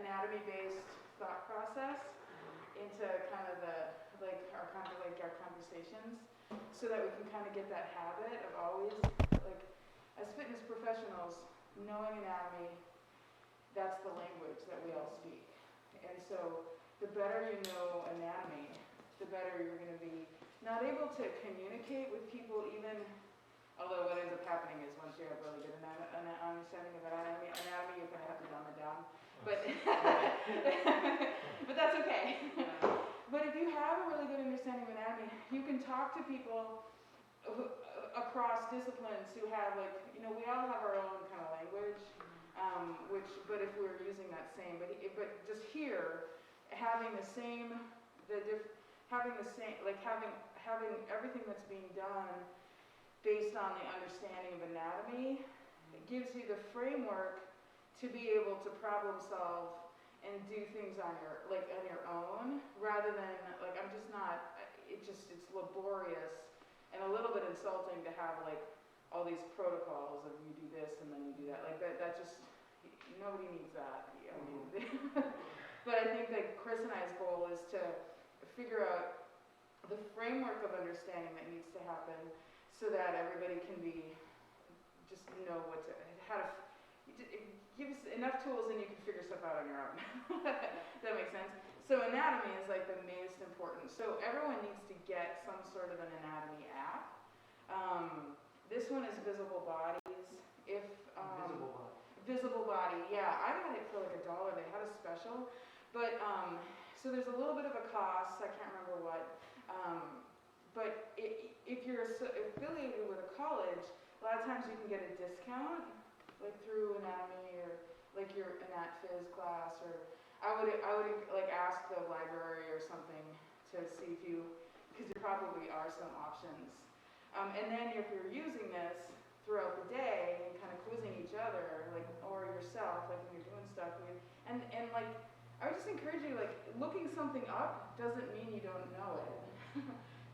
anatomy-based thought process into kind of our conversations, so that we can kind of get that habit of always, like, as fitness professionals, knowing anatomy, that's the language that we all speak. And so the better you know anatomy, the better you're going to be not able to communicate with people, even, although what ends up happening is once you have really good understanding of anatomy, you're going to have to dumb it down. But, but that's okay. But if you have a really good understanding of anatomy, you can talk to people across disciplines who have, like, we all have our own kind of language, but if we're using that same, but just here, having everything that's being done based on the understanding of anatomy, it gives you the framework to be able to problem solve and do things on your own, rather than, like, it's laborious and a little bit insulting to have, like, all these protocols of you do this and then you do that. Like, that just, nobody needs that. I mean, but I think that Chris and I's goal is to figure out the framework of understanding that needs to happen so that everybody can just know how to, give us enough tools and you can figure stuff out on your own. Does that make sense? So anatomy is, like, the most important. So everyone needs to get some sort of an anatomy app. This one is Visible Bodies. Visible Body, yeah. I got it for like $1. They had a special, but so there's a little bit of a cost. I can't remember what. But if you're affiliated with a college, a lot of times you can get a discount, like through anatomy or like your Anat Phys class, or I would like ask the library or something to see because there probably are some options. And then if you're using this throughout the day and kind of quizzing each other, like, or yourself, like when you're doing stuff, and like, I would just encourage you, like, looking something up doesn't mean you don't know it.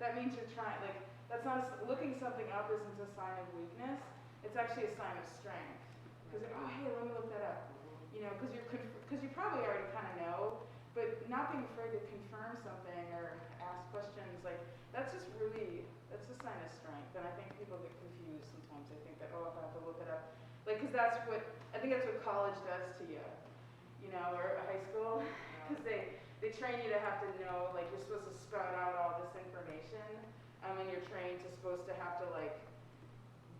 That means you're trying, like, that's not, looking something up isn't a sign of weakness, it's actually a sign of strength. Because, oh, hey, let me look that up. Because you probably already kind of know, but not being afraid to confirm something or ask questions, like, that's a sign of strength. And I think people get confused sometimes. They think that, oh, if I have to look it up. Like, because I think that's what college does to you, or high school. Because they train you to have to know, like, you're supposed to spout out all this information. And you're trained to supposed to have to, like,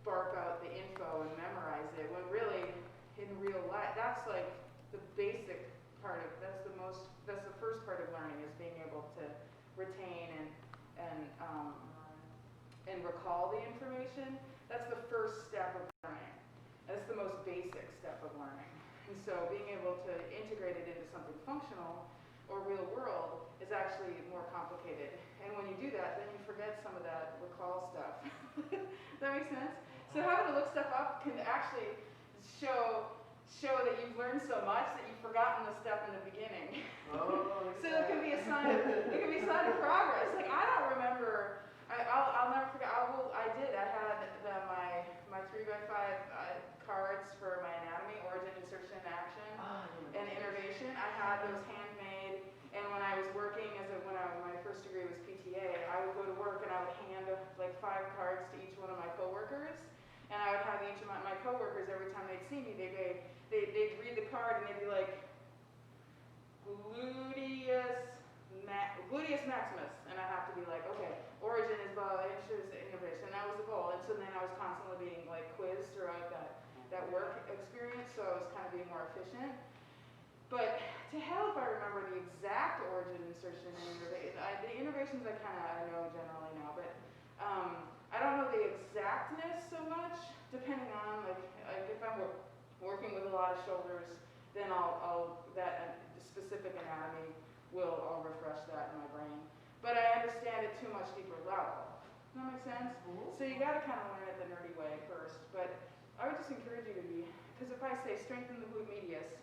bark out the info and memorize it. When really, in real life, that's like the basic part of, that's the first part of learning, is being able to retain and recall the information. That's the first step of learning. That's the most basic step of learning. And so being able to integrate it into something functional or real world is actually more complicated. And when you do that, then you forget some of that recall stuff. Does that make sense? So having to look stuff up can actually show that you've learned so much that you've forgotten the step in the beginning. Oh, so it can be a sign of progress. Like, I don't remember. I'll never forget. I had my 3x5 cards for my anatomy, origin, insertion, action, and innervation. I had those handmade, and when I was working my first degree was PTA, I would go to work and I would hand like 5 cards to each one of my coworkers, and I would have each of my coworkers, every time they'd see me, they'd read the card and they'd be like, Gluteus Maximus, and I have to be like, okay, origin is innervation, and that was the goal. And so then I was constantly being like quizzed throughout that work experience, so I was kind of being more efficient. But to hell if I remember the exact origin, insertion, and innervation. The innervations I know generally now, but I don't know the exactness so much, depending on like if I'm working with a lot of shoulders, then that specific anatomy I'll refresh that in my brain. But I understand it to a much deeper level. Does that make sense? Mm-hmm. So you got to kind of learn it the nerdy way first. But I would just encourage you to be, because if I say strengthen the glute medius,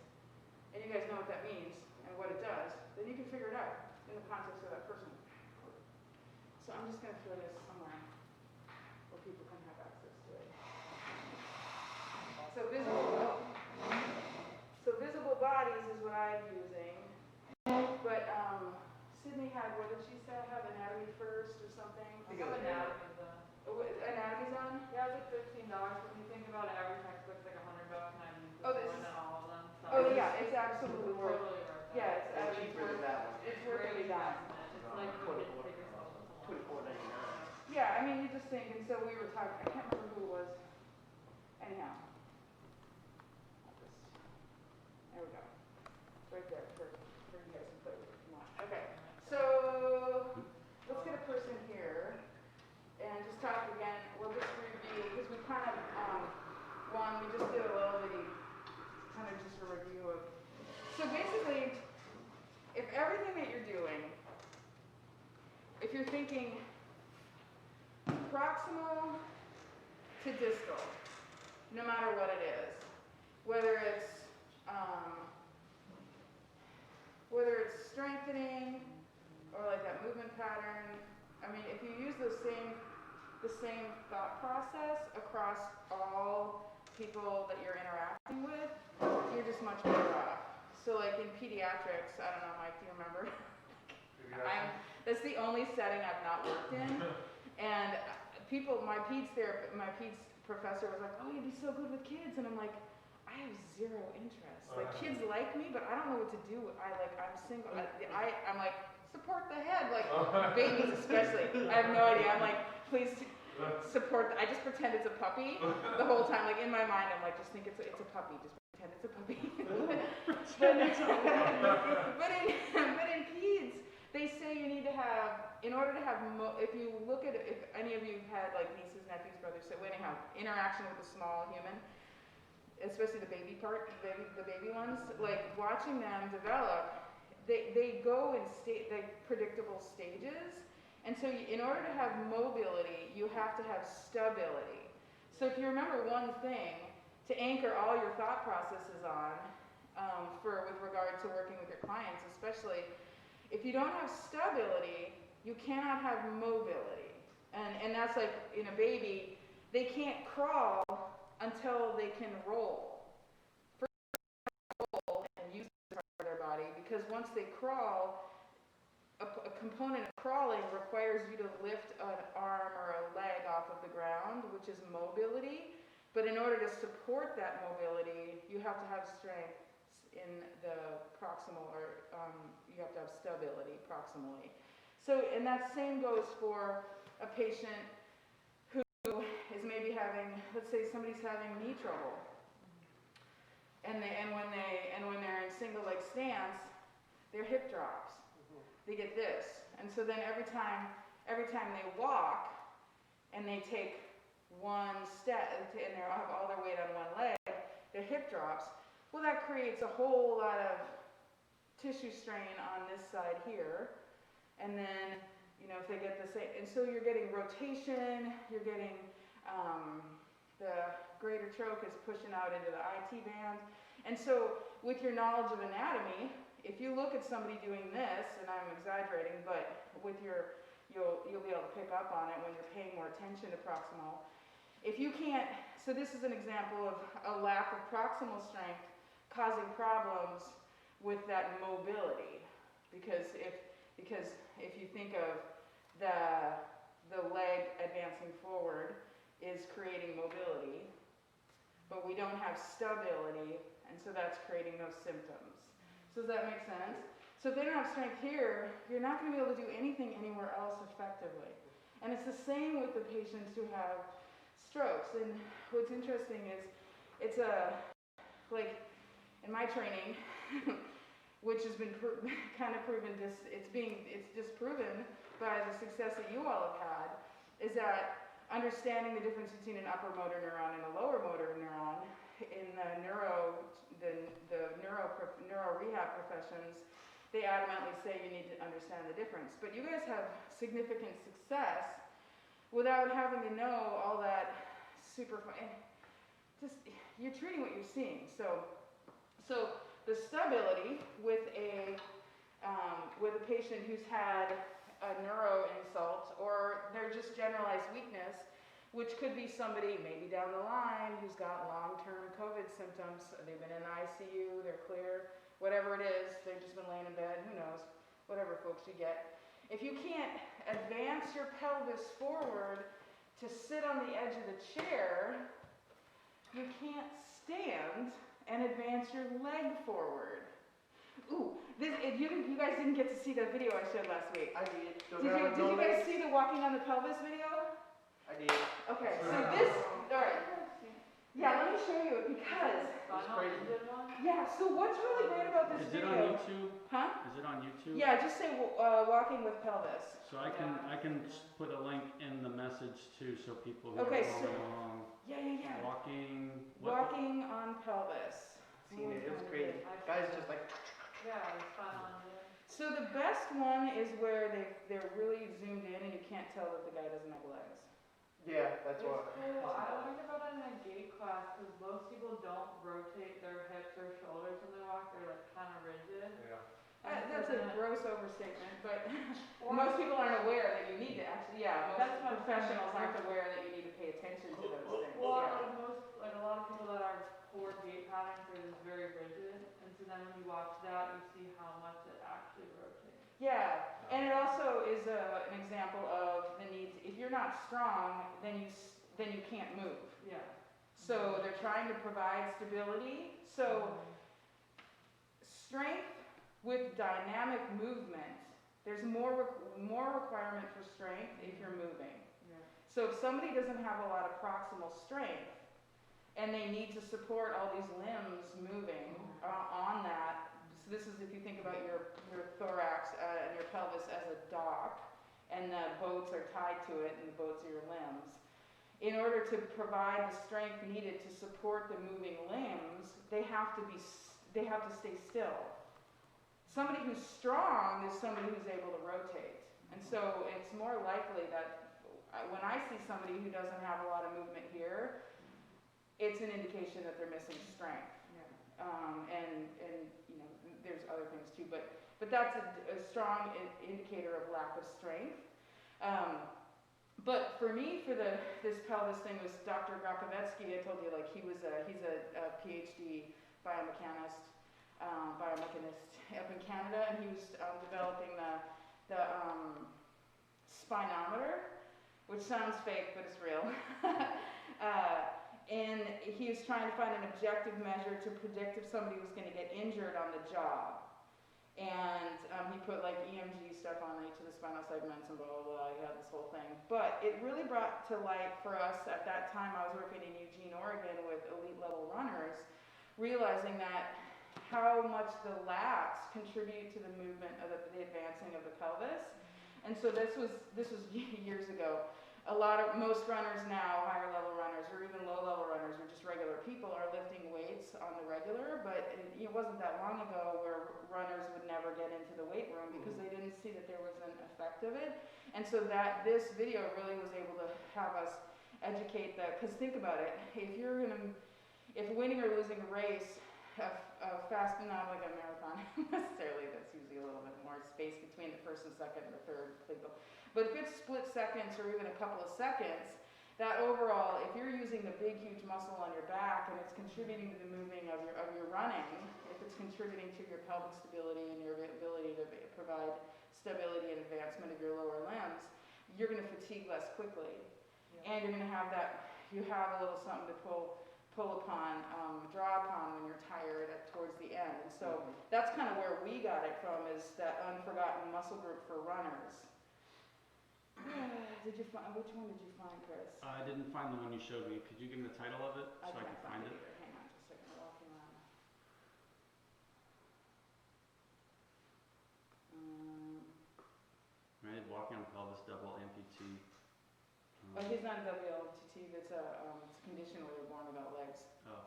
and you guys know what that means and what it does, then you can figure it out in the context of that person. So I'm just going to throw this somewhere where people can have access to it. So visible bodies is what I've we had, what did she say, have anatomy first or something? I think it was anatomy. Anatomy's on? Yeah, it's like $15. But when you think about it, every textbook's like $100, and I've used Oh, this this more is- than all of them. So Oh yeah, it's absolutely worth it. totally worth it. Yeah, it's It's cheaper than that one. It's worth every dime. It's like when you take yourself to lunch. $24.99. Yeah, I mean, you just think, and so we were talking, I can't remember who it was. Anyhow. There we go. It's right there for you guys to play with if you want. Okay, so let's get a person here and just talk again. We'll just review, because we kind of, we just did a little bitty, kind of just a review of. So basically, if everything that you're doing, if you're thinking proximal to distal, no matter what it is, whether it's strengthening or like that movement pattern. I mean, if you use the same thought process across all people that you're interacting with, you're just much better off. So like in pediatrics, I don't know, Mike, do you remember? That's the only setting I've not worked in. And my peds professor was like, oh, you'd be so good with kids. And I'm like, I have zero interest. Like, kids like me, but I don't know what to do. I'm single. I'm like, support the head. Like, babies especially. I have no idea. I'm like, please support. I just pretend it's a puppy the whole time. Like, in my mind, I'm like, just think it's a puppy. Just pretend it's a puppy. but in peds, they say you need to have, in order to have, if you look at, if any of you have had like nieces, nephews, brothers, so anyhow, interaction with a small human, especially the baby part, the baby ones, like watching them develop, they go in like predictable stages, and so in order to have mobility, you have to have stability. So if you remember one thing to anchor all your thought processes on, with regard to working with your clients, especially, if you don't have stability, you cannot have mobility. And that's like in a baby, they can't crawl until they can roll. First, roll and use this part of their body, because once they crawl, a component of crawling requires you to lift an arm or a leg off of the ground, which is mobility. But in order to support that mobility, you have to have strength in the proximal, or you have to have stability proximally. So, and that same goes for a patient who is maybe having, let's say somebody's having knee trouble, and when they're in single leg stance, their hip drops. They get this, and so then every time they walk, and they take one step, and they have all their weight on one leg, their hip drops. Well, that creates a whole lot of tissue strain on this side here, and then, if they get the same, and so you're getting rotation, you're getting, the greater trach is pushing out into the IT band, and so with your knowledge of anatomy, if you look at somebody doing this, and I'm exaggerating, but you'll be able to pick up on it when you're paying more attention to proximal. If you can't, so this is an example of a lack of proximal strength causing problems with that mobility, because if you think of the leg advancing forward is creating mobility, but we don't have stability, and so that's creating those symptoms. So does that make sense? So if they don't have strength here, you're not going to be able to do anything anywhere else effectively. And it's the same with the patients who have strokes. And what's interesting is it's like in my training, which has been kind of proven, it's disproven by the success that you all have had, is that understanding the difference between an upper motor neuron and a lower motor neuron in the neuro rehab professions, they adamantly say you need to understand the difference. But you guys have significant success without having to know all that super fun. Just you're treating what you're seeing. So the stability with a patient who's had a neuro insult, or they're just generalized weakness, which could be somebody maybe down the line who's got long-term COVID symptoms. They've been in the ICU, they're clear, whatever it is, they've just been laying in bed, who knows, whatever folks you get. If you can't advance your pelvis forward to sit on the edge of the chair, you can't stand and advance your leg forward. Ooh, you guys didn't get to see the video I showed last week. I did. Did you guys see the walking on the pelvis video? I did. Okay, so this, all right. Yeah, let me show you it because, It's crazy. yeah, so what's really great about this Is it video? on YouTube? Huh? Is it on YouTube? Yeah, just say walking with pelvis. So I can put a link in the message too, so people who Okay, are so- following along. Yeah. Walking. Walking on pelvis. Seen it. It was crazy. Guys just like. Yeah, it's fun on there. So the best one is where they're really zoomed in and you can't tell that the guy doesn't have legs. Yeah, that's It's what. cool. I learned about it in a gait class because most people don't rotate their hips or shoulders when they walk. They're like kind of rigid. Yeah. That's a gross overstatement, but most people aren't aware that you need to actually, That's most what professionals aren't aware that you need to pay attention to those things. Well, Yeah. like a lot of people that are poor gait patterns are just very rigid, and so then when you watch that, you see how much it actually rotates. Yeah, and it also is an example of the needs. If you're not strong, then you can't move. Yeah. So they're trying to provide stability. So strength with dynamic movement. There's more requirement for strength if you're moving. Yeah. So if somebody doesn't have a lot of proximal strength and they need to support all these limbs moving on that, so this is if you think about your thorax and your pelvis as a dock, and the boats are tied to it, and the boats are your limbs. In order to provide the strength needed to support the moving limbs, they have to stay still. Somebody who's strong is somebody who's able to rotate, and so it's more likely that when I see somebody who doesn't have a lot of movement here, it's an indication that they're missing strength. Yeah. And you know, there's other things too, but that's a strong indicator of lack of strength. But for me, for this pelvis thing was Dr. Grakovetsky. I told you, like he's a PhD biomechanist up in Canada, and he was developing the spinometer, which sounds fake, but it's real. And he was trying to find an objective measure to predict if somebody was going to get injured on the job. And he put like EMG stuff on each of the spinal segments and blah, blah, blah. He had this whole thing. But it really brought to light for us at that time, I was working in Eugene, Oregon with elite level runners, realizing that how much the lats contribute to the movement of the advancing of the pelvis. And so this was years ago. Most runners now, higher level runners or even low level runners or just regular people are lifting weights on the regular, but it wasn't that long ago where runners would never get into the weight room because they didn't see that there was an effect of it. And so that this video really was able to have us educate because think about it, if winning or losing a race, fast, not like a marathon necessarily, that's usually a little bit more space between the first and second and the third people. But if it's split seconds or even a couple of seconds, that overall, if you're using the big, huge muscle on your back and it's contributing to the moving of your running, if it's contributing to your pelvic stability and your ability to provide stability and advancement of your lower limbs, you're going to fatigue less quickly. Yeah. And you're going to have you have a little something to pull upon, draw upon when you're tired towards the end. And so that's kind of where we got it from, is that unforgotten muscle group for runners. Which one did you find, Chris? I didn't find the one you showed me. Could you give me the title of it so I can find it? Either. Hang on just a second, I'm walking around. Right, walking on pelvis, double amputee. But he's not a WLTT, it's a condition where you're born without legs. Oh.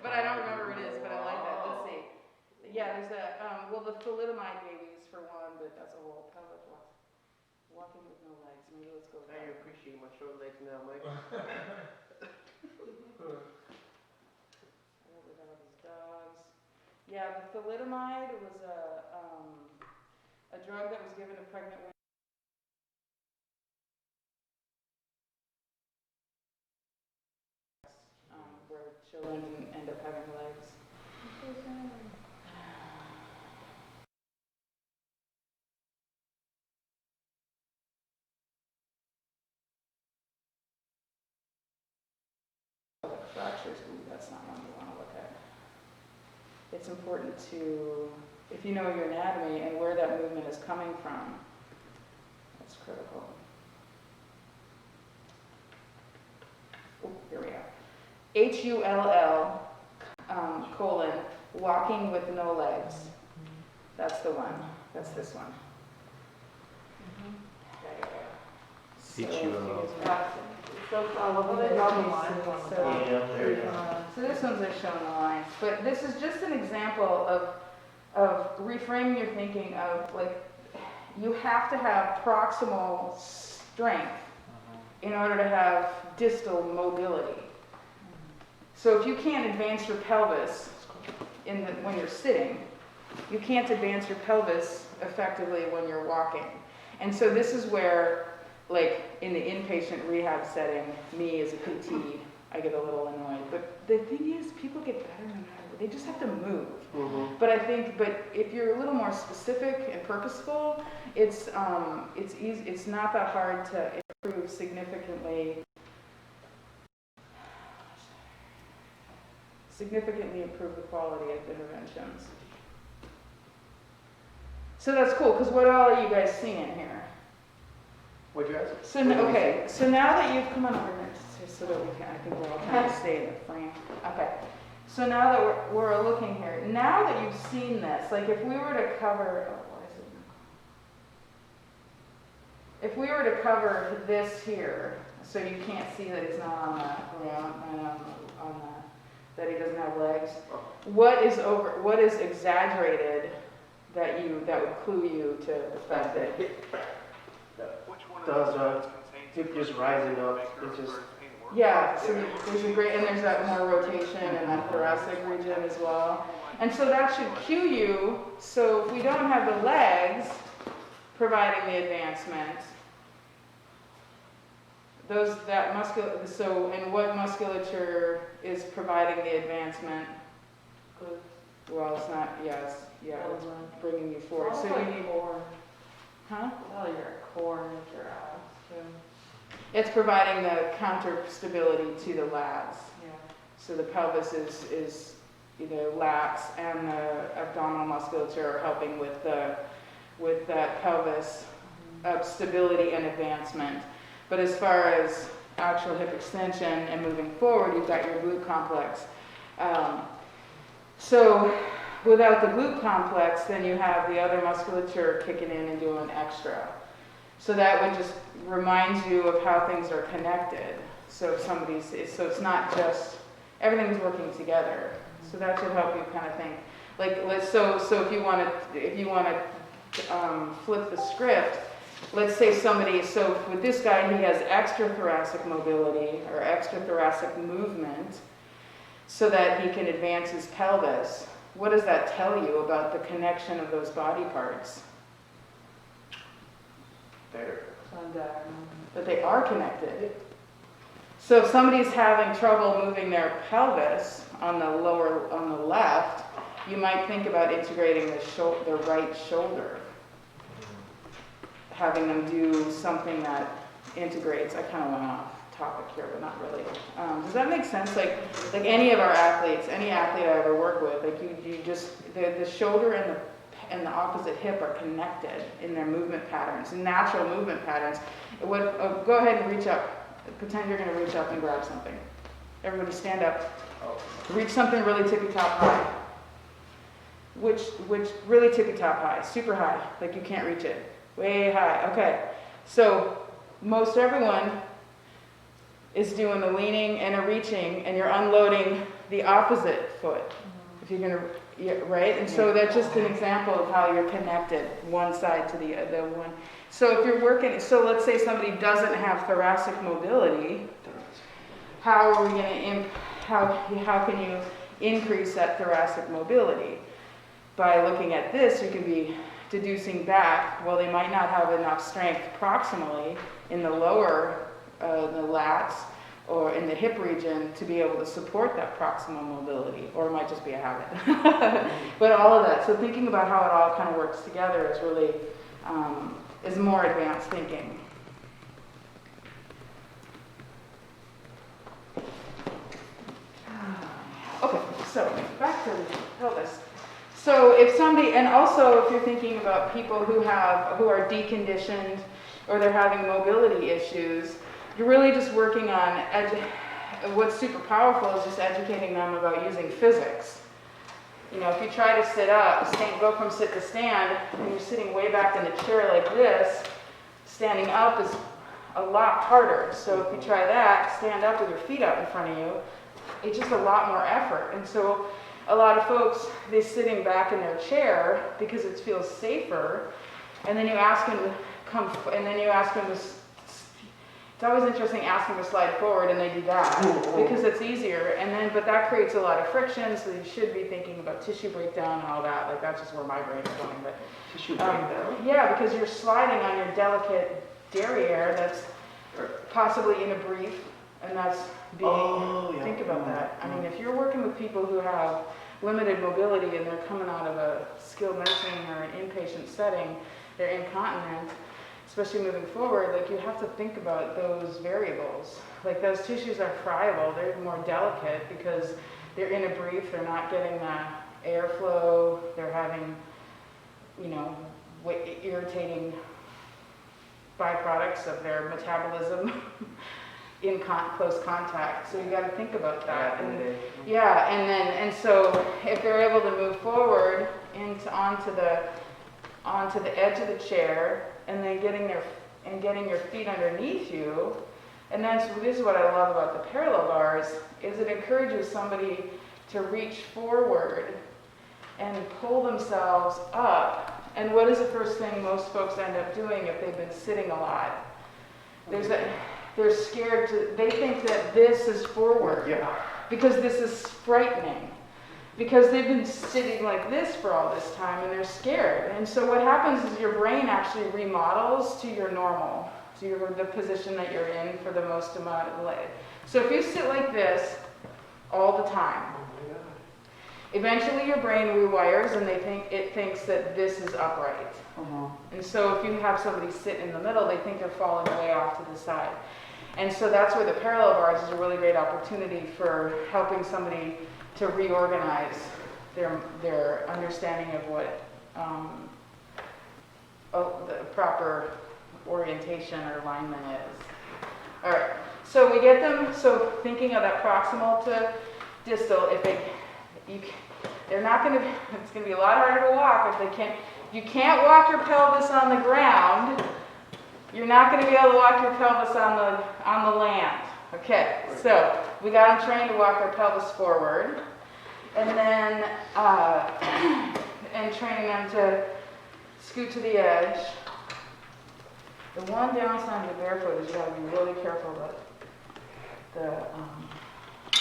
But I don't remember what it is, but I like that. Let's see. Yeah, there's the thalidomide babies for one, but that's a whole pelvic walk. Walking with no legs. Maybe let's go with Now you that. appreciate my short legs now, Mike. What we got all these dogs. Yeah, the thalidomide was a drug that was given to pregnant women. Where children end up having legs. it's important to, if you know your anatomy and where that movement is coming from, that's critical. Oh, here we are. HULL, colon, walking with no legs. That's the one. That's this one. HULL. So this one's like showing the lines, but this is just an example of reframing your thinking of like, you have to have proximal strength in order to have distal mobility. So if you can't advance your pelvis when you're sitting, you can't advance your pelvis effectively when you're walking. And so this is where, like in the inpatient rehab setting, me as a PT, I get a little annoyed. But the thing is, people get better no matter what. They just have to move. Mm-hmm. But if you're a little more specific and purposeful, it's easy. It's not that hard to improve significantly improve the quality of interventions. So that's cool, because what all are you guys seeing here? What'd you ask? So okay, so now that you've come on over here, so that we can, I think we'll all kind of stay in the frame. Okay. So now that we're looking here, now that you've seen this, like if we were to cover, if we were to cover this here, so you can't see that he's not on that ground, that he doesn't have legs. What is exaggerated that would clue you to the fact that Hip just rising up. It's just yeah. So there's a great, and there's that more rotation in that thoracic region as well. And so that should cue you. So if we don't have the legs providing the advancement, so and what musculature is providing the advancement? Well, it's not. Yes, yeah, it's bringing you forward. So you need more. Huh? Oh, your core and your abs too. It's providing the counter stability to the lats. Yeah. So the pelvis is lats, and the abdominal musculature are helping with that pelvis stability and advancement. But as far as actual hip extension and moving forward, you've got your glute complex. So without the glute complex, then you have the other musculature kicking in and doing extra. So that would just remind you of how things are connected. So if so it's not just, everything's working together. So that should help you kind of think. So if you want to flip the script, let's say so with this guy, he has extra thoracic mobility or extra thoracic movement so that he can advance his pelvis. What does that tell you about the connection of those body parts? That they are connected. So if somebody's having trouble moving their pelvis on the left, you might think about integrating the right shoulder. Having them do something that integrates. I kind of went off topic here, but not really. Does that make sense? Like any of our athletes, any athlete I ever work with, like you just the shoulder and the opposite hip are connected in their movement patterns, natural movement patterns. Go ahead and reach up. Pretend you're going to reach up and grab something. Everybody stand up. Reach something really tippy-top high. Which really tippy-top high, super high, like you can't reach it. Way high. Okay. So most everyone is doing the leaning and a reaching, and you're unloading the opposite foot. If you're going to, right? And so that's just an example of how you're connected, one side to the other one. So if you're working, so let's say somebody doesn't have thoracic mobility, how are we going to, how can you increase that thoracic mobility? By looking at this, you can be deducing back, well, they might not have enough strength proximally in the lower, the lats, or in the hip region to be able to support that proximal mobility, or it might just be a habit. But all of that, so thinking about how it all kind of works together is really, is more advanced thinking. Okay, So back to pelvis. So if somebody, and also if you're thinking about people who are deconditioned or they're having mobility issues, you're really just working on, what's super powerful is just educating them about using physics. You know, if you try to sit up, go from sit to stand, and you're sitting way back in the chair like this, standing up is a lot harder. So if you try that, stand up with your feet up in front of you, it's just a lot more effort. And so a lot of folks, they're sitting back in their chair because it feels safer, and then you ask them to come, and then you ask them to, it's always interesting asking them to slide forward, and they do that because it's easier, and then, but that creates a lot of friction, so you should be thinking about tissue breakdown and all that, like that's just where my brain is going, but. Tissue breakdown? Yeah, because you're sliding on your delicate derriere that's possibly in a brief, and that's being, think about that. I mean, if you're working with people who have limited mobility and they're coming out of a skilled nursing or an inpatient setting, they're incontinent, especially moving forward, like you have to think about those variables. Like those tissues are friable, they're more delicate because they're in a brief, they're not getting the airflow, they're having, you know, irritating byproducts of their metabolism in close contact. So you got to think about that. And, yeah, and so if they're able to move forward onto the edge of the chair, and then getting your feet underneath you, and this is what I love about the parallel bars, is it encourages somebody to reach forward and pull themselves up. And what is the first thing most folks end up doing if they've been sitting a lot? They're scared they think that this is forward, Yeah. because this is frightening. Because they've been sitting like this for all this time and they're scared. And so what happens is your brain actually remodels to your normal, to the position that you're in for the most amount of life. So if you sit like this all the time, eventually your brain rewires and it thinks that this is upright. And so if you have somebody sit in the middle, they think they're falling way off to the side. And so that's where the parallel bars is a really great opportunity for helping somebody to reorganize their understanding of what the proper orientation or alignment is. All right, so we get them, so thinking of that proximal to distal, they're not going to, it's going to be a lot harder to walk if you can't walk your pelvis on the ground, you're not going to be able to walk your pelvis on the land. Okay, so we got them trained to walk their pelvis forward, and then and training them to scoot to the edge. The one downside of the barefoot is you got to be really careful about the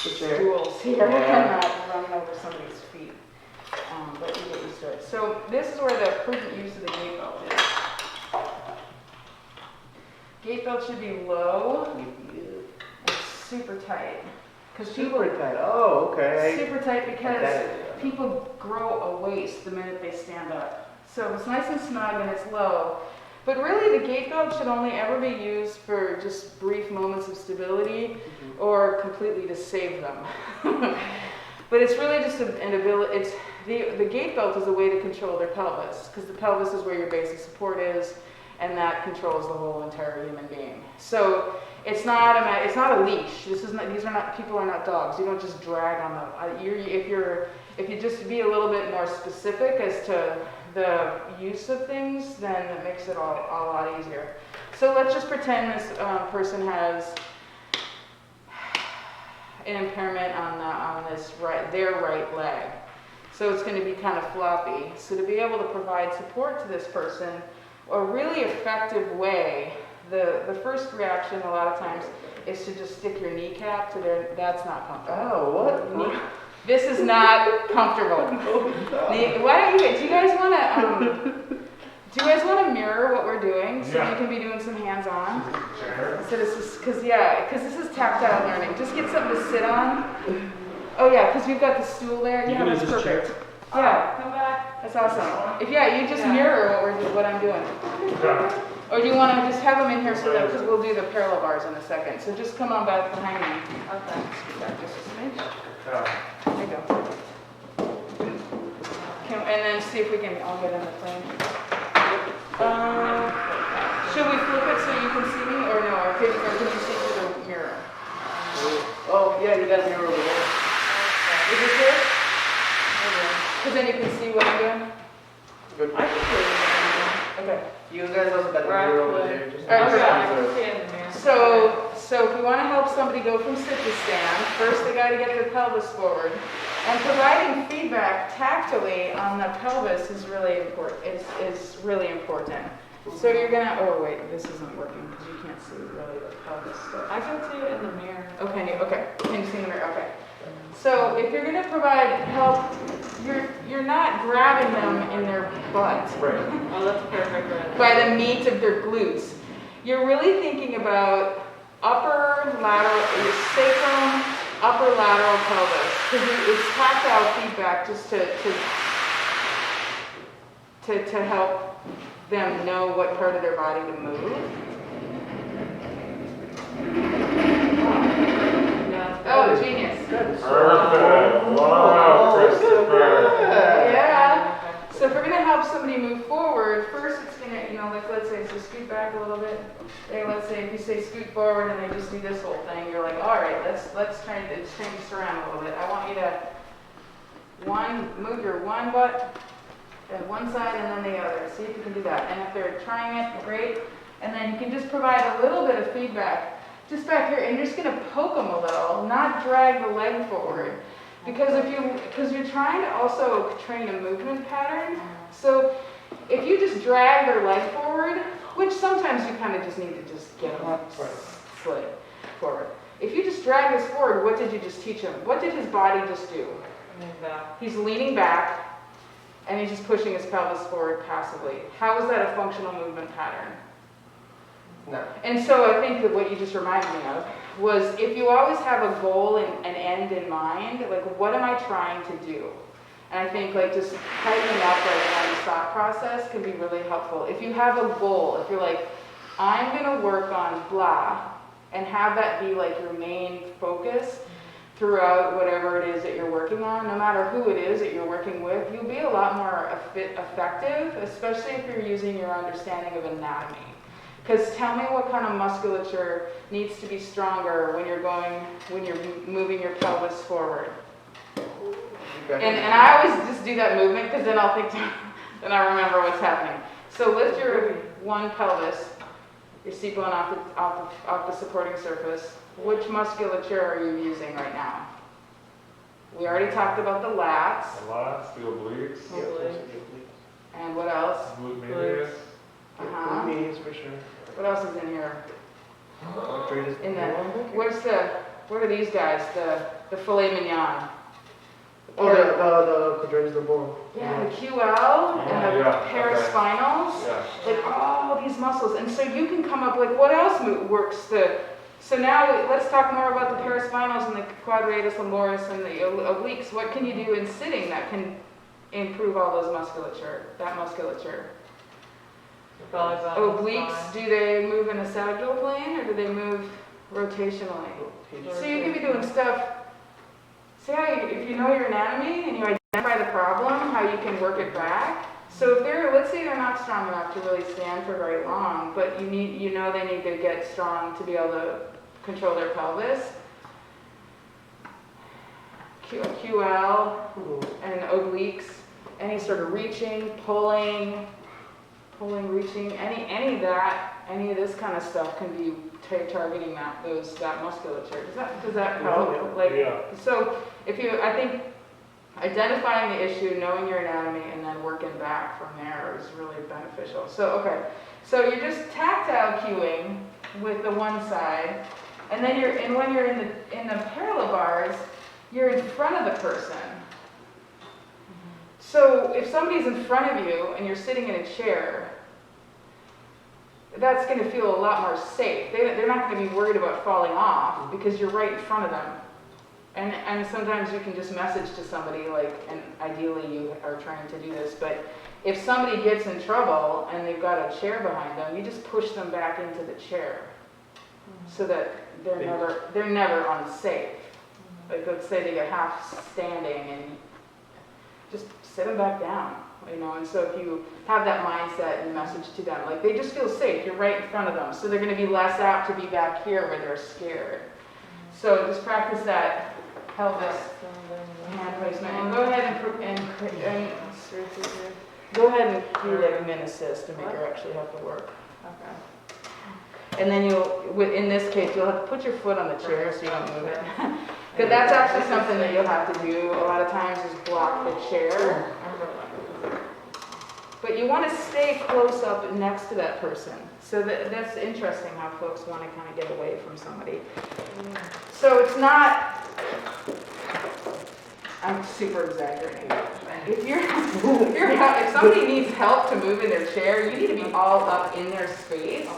stools here and not running over somebody's feet. But you get used to it. So this is where the prudent use of the gait belt is. Gait belt should be low. It's super tight. Super tight. Oh, okay. Super tight because people grow a waist the minute they stand up. So it's nice and snug and it's low. But really the gait belt should only ever be used for just brief moments of stability or completely to save them. But it's really just an ability, the gait belt is a way to control their pelvis, because the pelvis is where your basic support is, and that controls the whole entire human being. So it's not a leash. People are not dogs. You don't just drag on them. If you just be a little bit more specific as to the use of things, then it makes it all a lot easier. So let's just pretend this person has an impairment on their right leg. So it's going to be kind of floppy. So to be able to provide support to this person, a really effective way, the first reaction a lot of times is to just stick your kneecap to that's not comfortable. Oh, what? This is not comfortable. Why don't do you guys want to mirror what we're doing so you can be doing some hands-on? So this is, because this is tactile learning. Just get something to sit on. Oh yeah, because we've got the stool there. Yeah, that's perfect. Yeah, come back. That's awesome. You just mirror what I'm doing. Or do you want to just have them in here so that, because we'll do the parallel bars in a second. So just come on back behind me. Okay. Just a smidge. There you go. see if we can, I'll get in the frame. Should we flip it so you can see me, or no, or can you see through the mirror? Oh, yeah, you got a mirror over there. Is it good? Because then you can see what I'm doing? Good. I can see it. Okay. You guys also got the mirror over there. Just All right, Okay, I so- can see it in the mirror. So if we want to help somebody go from sit to stand, first they got to get their pelvis forward. And providing feedback tactily on the pelvis is really important. Is really important. So you're gonna. Oh wait, this isn't working because you can't see really the pelvis stuff. I can see it in the mirror. Okay. Okay. Can you see in the mirror? Okay. So if you're gonna provide help, you're not grabbing them in their butt Right. Oh, that's perfect. Right. by the meat of their glutes. You're really thinking about upper lateral, your sacrum, upper lateral pelvis, because it's tactile feedback just to help them know what part of their body to move. Yeah. Oh, genius. Perfect. Wow, Christopher. Yeah. So if we're gonna help somebody move forward, first it's gonna, like let's say, so scoot back a little bit. Let's say if you say scoot forward and they just do this whole thing, you're like, all right, let's try to change this around a little bit. I want you to move your one butt at one side and then the other. See if you can do that. And if they're trying it, great. And then you can just provide a little bit of feedback just back here, and you're just gonna poke them a little, not drag the leg forward. Because you're trying to also train a movement pattern. So if you just drag their leg forward, which sometimes you kind of just need to just get them slid forward. If you just drag this forward, what did you just teach him? What did his body just do? He's leaning back, and he's just pushing his pelvis forward passively. How is that a functional movement pattern? No. And so I think that what you just reminded me of was if you always have a goal and an end in mind, like what am I trying to do? And I think like just tightening up like one thought process can be really helpful. If you have a goal, if you're like, I'm gonna work on blah, and have that be like your main focus throughout whatever it is that you're working on, no matter who it is that you're working with, you'll be a lot more effective, especially if you're using your understanding of anatomy. Because tell me what kind of musculature needs to be stronger when you're moving your pelvis forward. And I always just do that movement because then I'll think, then I remember what's happening. So lift your one pelvis, your seat bone off the supporting surface. Which musculature are you using right now? We already talked about the lats. The lats, the obliques, And what else? glute medius. Uh-huh. Medius for sure. What else is in here? Greatest. In the what are these guys? The filet mignon. Oh, the quadratus of the bone. Yeah, the QL and the yeah, paraspinals. Yeah. Like all these muscles. And so you can come up like what else works so now let's talk more about the paraspinals and the quadratus lumboris and the obliques. What can you do in sitting that can improve all that musculature? Belly button, Obliques, spine. do they move in a sagittal plane or do they move rotationally? So you can be doing stuff. See how if you know your anatomy and you identify the problem, how you can work it back. So if let's say they're not strong enough to really stand for very long, but they need to get strong to be able to control their pelvis. QL and obliques, any sort of reaching, pulling, reaching, any of this kind of stuff can be targeting that musculature. Does that help? Yeah. So I think identifying the issue, knowing your anatomy, and then working back from there is really beneficial. So you're just tactile cueing with the one side, and then when you're in the parallel bars, you're in front of the person. So if somebody's in front of you and you're sitting in a chair, that's going to feel a lot more safe. They're not going to be worried about falling off because you're right in front of them. And sometimes you can just message to somebody and ideally you are trying to do this, but if somebody gets in trouble and they've got a chair behind them, you just push them back into the chair so that they're never unsafe. Like let's say they get half standing and just sit them back down. you know, and so if you have that mindset and message to them, like they just feel safe, you're right in front of them, so they're gonna be less apt to be back here where they're scared. So just practice that pelvis hand placement, and go ahead and go ahead and do like a min assist to make her actually have to work. Okay. And then in this case, you'll have to put your foot on the chair so you don't move it. Because that's actually something that you'll have to do a lot of times is block the chair. But you want to stay close up next to that person. So that's interesting how folks want to kind of get away from somebody. So it's not, I'm super exaggerating. If somebody needs help to move in their chair, you need to be all up in their space. All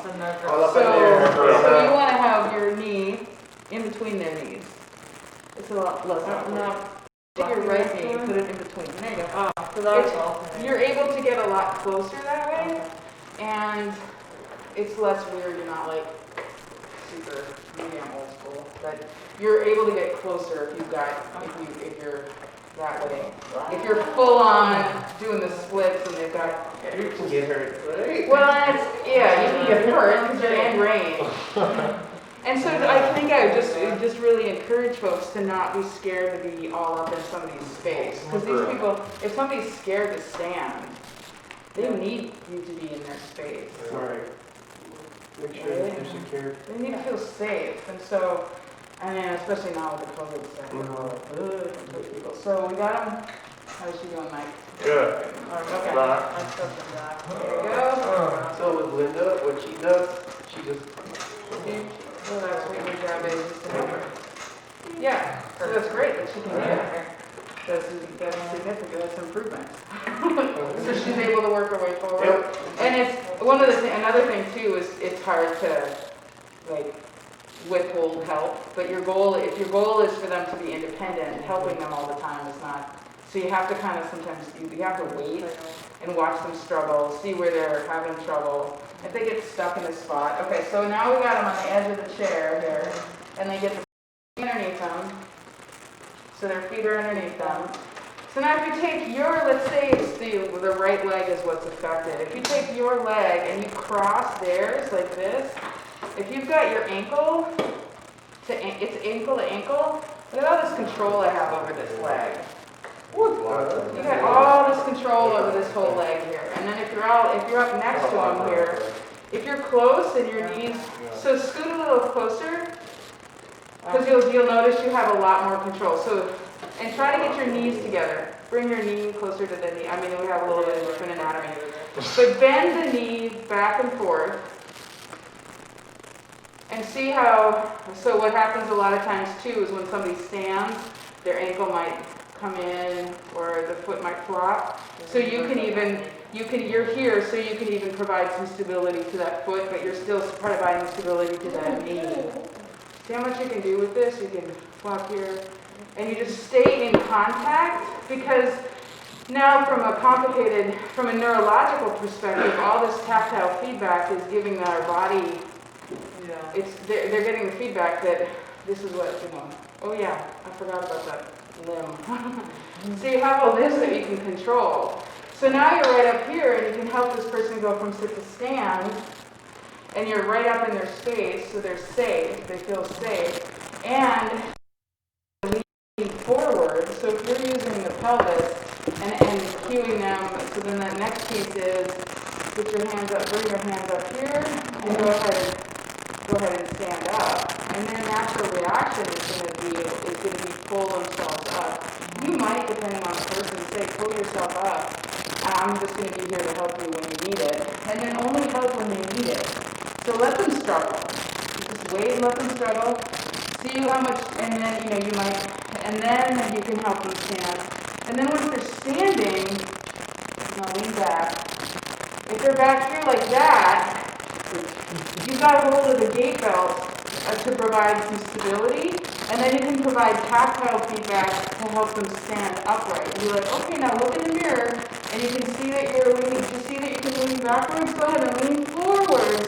up in there. So you want to have your knee in between their knees. It's a lot less. Take your right knee, put it in between. There you go. So that's all. You're able to get a lot closer that way, and it's less weird. You're not like super medium old school, but you're able to get closer if you're that way. If you're full on doing the splits and they've got. You can get hurt, right? Well, you can get hurt because you're in range. And so I think I would just really encourage folks to not be scared to be all up in somebody's space. Because these people, if somebody's scared to stand, they need you to be in their space. Right. Make sure that they're secure. They need to feel safe. And so, especially now with the COVID stuff, people. So we got them. How's she doing, Mike? Good. Okay. Back. There you go. So with Linda, what she does, she just. So that's what your job is to help her. Yeah, so that's great that she can do that. That's significant, that's improvement. So she's able to work her way forward. Yep. And it's, another thing too is it's hard to like withhold help, but if your goal is for them to be independent, helping them all the time is not, so you have to kind of sometimes, you have to wait and watch them struggle, see where they're having trouble. If they get stuck in a spot. Okay, so now we got them on the edge of the chair here, and they get the feet underneath them. So their feet are underneath them. So now if you take let's say it's the right leg is what's affected. If you take your leg and you cross theirs like this, if you've got your ankle it's ankle to ankle, look at all this control I have over this leg. You got all this control over this whole leg here. And then if you're up next to them here, if you're close and your knees, so scoot a little closer, because you'll notice you have a lot more control. So, and try to get your knees together. Bring your knee closer to the knee. I mean, we have a little bit of different anatomy. But bend the knee back and forth. And see how, so what happens a lot of times too is when somebody stands, their ankle might come in or the foot might flop. So you're here so you can even provide some stability to that foot, but you're still providing stability to that knee. See how much you can do with this? You can flop here and you just stay in contact, because now from a neurological perspective, all this tactile feedback is giving our body, they're getting the feedback that this is what, oh yeah, I forgot about that limb. So you have all this that you can control. So now you're right up here and you can help this person go from sit to stand, and you're right up in their space so they're safe, they feel safe, and lean forward. So if you're using the pelvis and cueing them, so then that next piece is put your hands up, bring your hands up here, and go ahead and stand up. And their natural reaction is going to be pull themselves up. You might, depending on the person, say pull yourself up. I'm just going to be here to help you when you need it. And then only help when they need it. So let them struggle. Just wait and let them struggle. See how much, and then you might, and then you can help them stand. And then once they're standing, now lean back. If they're back here like that, you've got a hold of the gait belt to provide some stability, and then you can provide tactile feedback to help them stand upright. And be like, okay, now look in the mirror, and you can see that you're leaning. You see that you can lean backwards. Go ahead and lean forward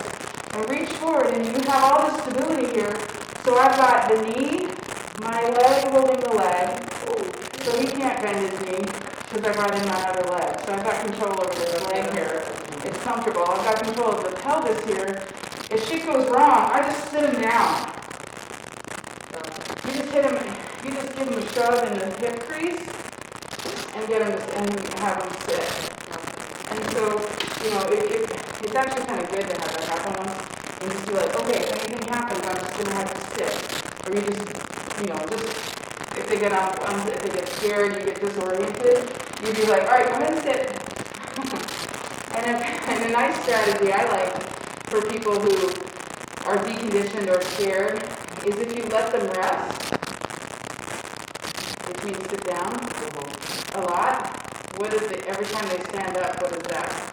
and reach forward, and you have all this stability here. So I've got the knee, my leg holding the leg, so he can't bend his knee. because I brought in my other leg. So I've got control over this leg here. It's comfortable. I've got control of the pelvis here. If shit goes wrong, I just sit him down. You just hit him, you just give him a shove in the hip crease and get him to, and have him sit. And so, you know, it's actually kind of good to have that happen once. And just be like, okay, if anything happens, I'm just gonna have to sit. Or you just, you know, just if they get scared, you get disoriented, you'd be like, all right, go ahead and sit. and a nice strategy I like for people who are deconditioned or scared is if you let them rest, which means sit down a lot. What is it? Every time they stand up, what is that?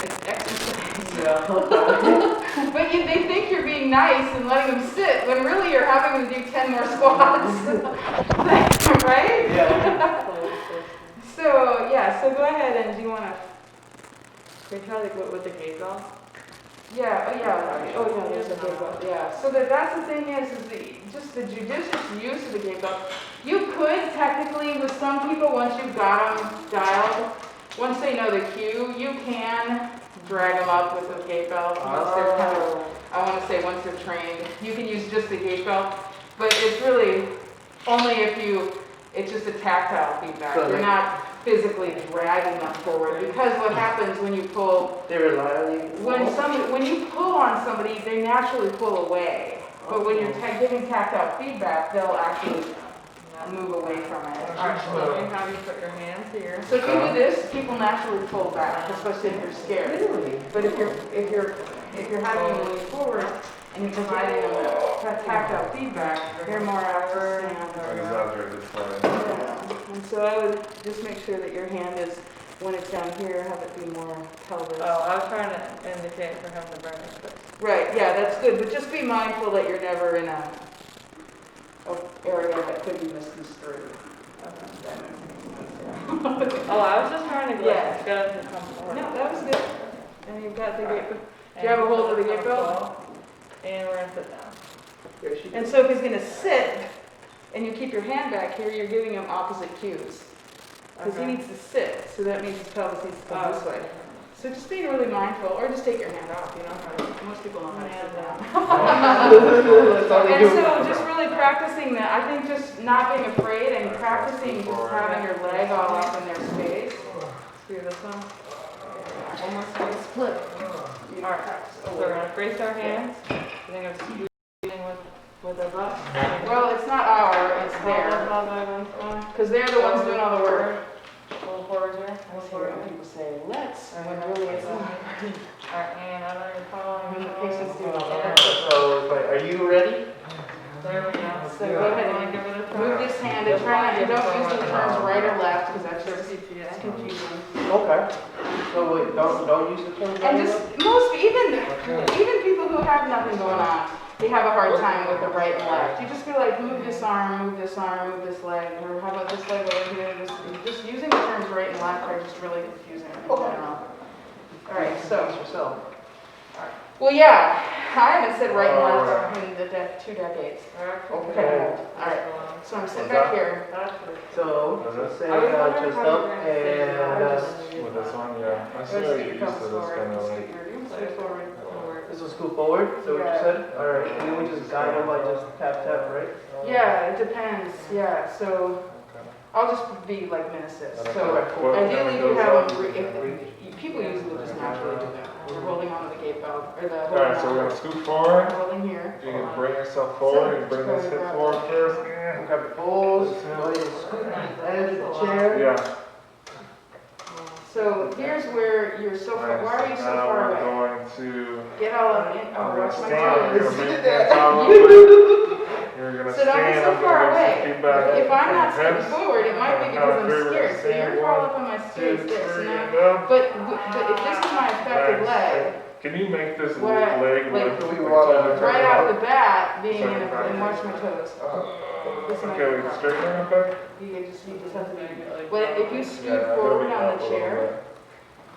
It's exercise. Yeah. But they think you're being nice and letting them sit, when really you're having them do 10 more squats. Right? Yeah. So, yeah, so go ahead and do you want to... Can you try to go with the gate off? Yeah, there's a gate belt, yeah. So that's the thing is just the judicious use of the gate belt. You could technically, with some people, once you've got them dialed, once they know the cue, you can drag them up with the gate belt. Once they're kind of, I want to say once they're trained, you can use just the gate belt, but it's really only if it's just a tactile feedback. So You're not physically dragging them forward, because what happens when you pull, They rely on you. when you pull on somebody, they naturally pull away. But when you're giving tactile feedback, they'll actually move away from it. Alright, so let me have you put your hands here. So if you do this, people naturally pull back, especially if you're scared. Really? But if you're having them lean forward and you're providing them that tactile feedback, they're more apt to stand. Exaggerated for Yeah. And so I would just make sure that your hand is, when it's down here, have it be more pelvis. Oh, I was trying to indicate for him to bring it, but Right, yeah, that's good, but just be mindful that you're never in a area that could be misconstrued. oh, I was just trying to Yeah. get him to come forward. No, that was good. And you've got the gate, do you have a hold of the gate belt? And we're gonna sit down. Here she And so if he's gonna sit, and you keep your hand back here, you're giving him opposite cues. Because he Okay. needs to sit, so that means his pelvis needs to come this way. So just being really mindful, or just take your hand off, you know, most people know how to sit down. That's all they And do. so just really practicing that, I think just not being afraid and practicing just having your leg all up in their space. Do this one. Almost like a split. Alright, so we're gonna brace our hands. We're gonna squeeze with the butt. Well, it's not it's there. Because they're the ones doing all the work. A little forward here. I always hear people say, let's, when really it's not. Alright, and I know you're following When me. the patient's doing all the work. So, are you ready? There we go. So go ahead and give it a try. move this hand and try not, you don't use the terms right or left, because that's just CPS. confusing. Okay. So wait, don't use the term. And just, even people who have nothing going on, they have a hard time with the right and left. You just be like, move this arm, move this leg, or how about this leg over here? Just using the terms right and left are just really confusing in general. All right, so. yourself. Well, yeah, I haven't said right and left in the 2 decades. Okay. All right, so I'm sitting back here. So, say I was wondering just how you up were gonna say and With this one, yeah. I see how Let's you get used your to pelvis this forward. kind of Scoot like. your forward. this will scoot forward. So what you said? All right. And then we just guide them by just tap, right? Yeah, it depends. Yeah, so I'll just be like min assist. So What ideally, kind you of have goes them. up? People usually just naturally do that. You're holding onto the gate belt or the Alright, so we're gonna scoot forward. holding here. You can bring yourself forward. You bring this hip forward first. Grab your balls. Go ahead and scoot the edge of the chair. Yeah. So here's where you're so far. Alright, Why are you so now far we're away? going to. Get all up in. Oh, We're gonna watch my stand. You're toes. gonna bring your hands out a little bit. You're gonna So don't be stand. so I'm far gonna away. give some feedback. If I'm not from your sitting hips. forward, it might be because I'm scared. So you're all up on my space, Two, this, three, and and that. up. But if this is my effective leg, Can you make this What? leg Like, lift? right off the bat, being in a, and watch my toes. This might Okay, be we wrong. straighten it back. You just have to be. But if you scoot Yeah, forward it'll be on up the a chair, little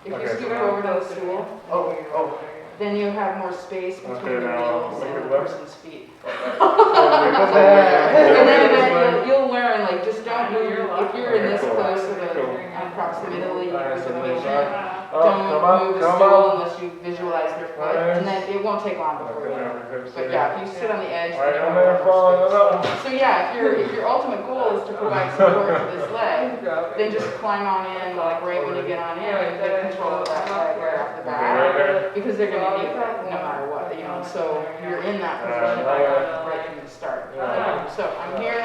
if you Okay, scoot so now- forward on the stool, Oh. then you have more space between Okay, the now, wheels make and it the left. person's feet. Yeah. And then you'll learn, like, just don't move, if you're in this Cool. close of a Cool. proximity with Alright, the so patient, Oh, come don't on, move a come stool on. unless you visualize their foot, and then it won't take long before you know. But yeah, if you sit on the edge, Alright, then I'm you gonna have fall more on that space. So yeah, if your ultimate goal is to provide support to this leg, then just climb on in, like right when you get on in, and get control of that leg right off the bat, because they're gonna need that no matter what, you know, so you're in that position right from the start. So I'm here,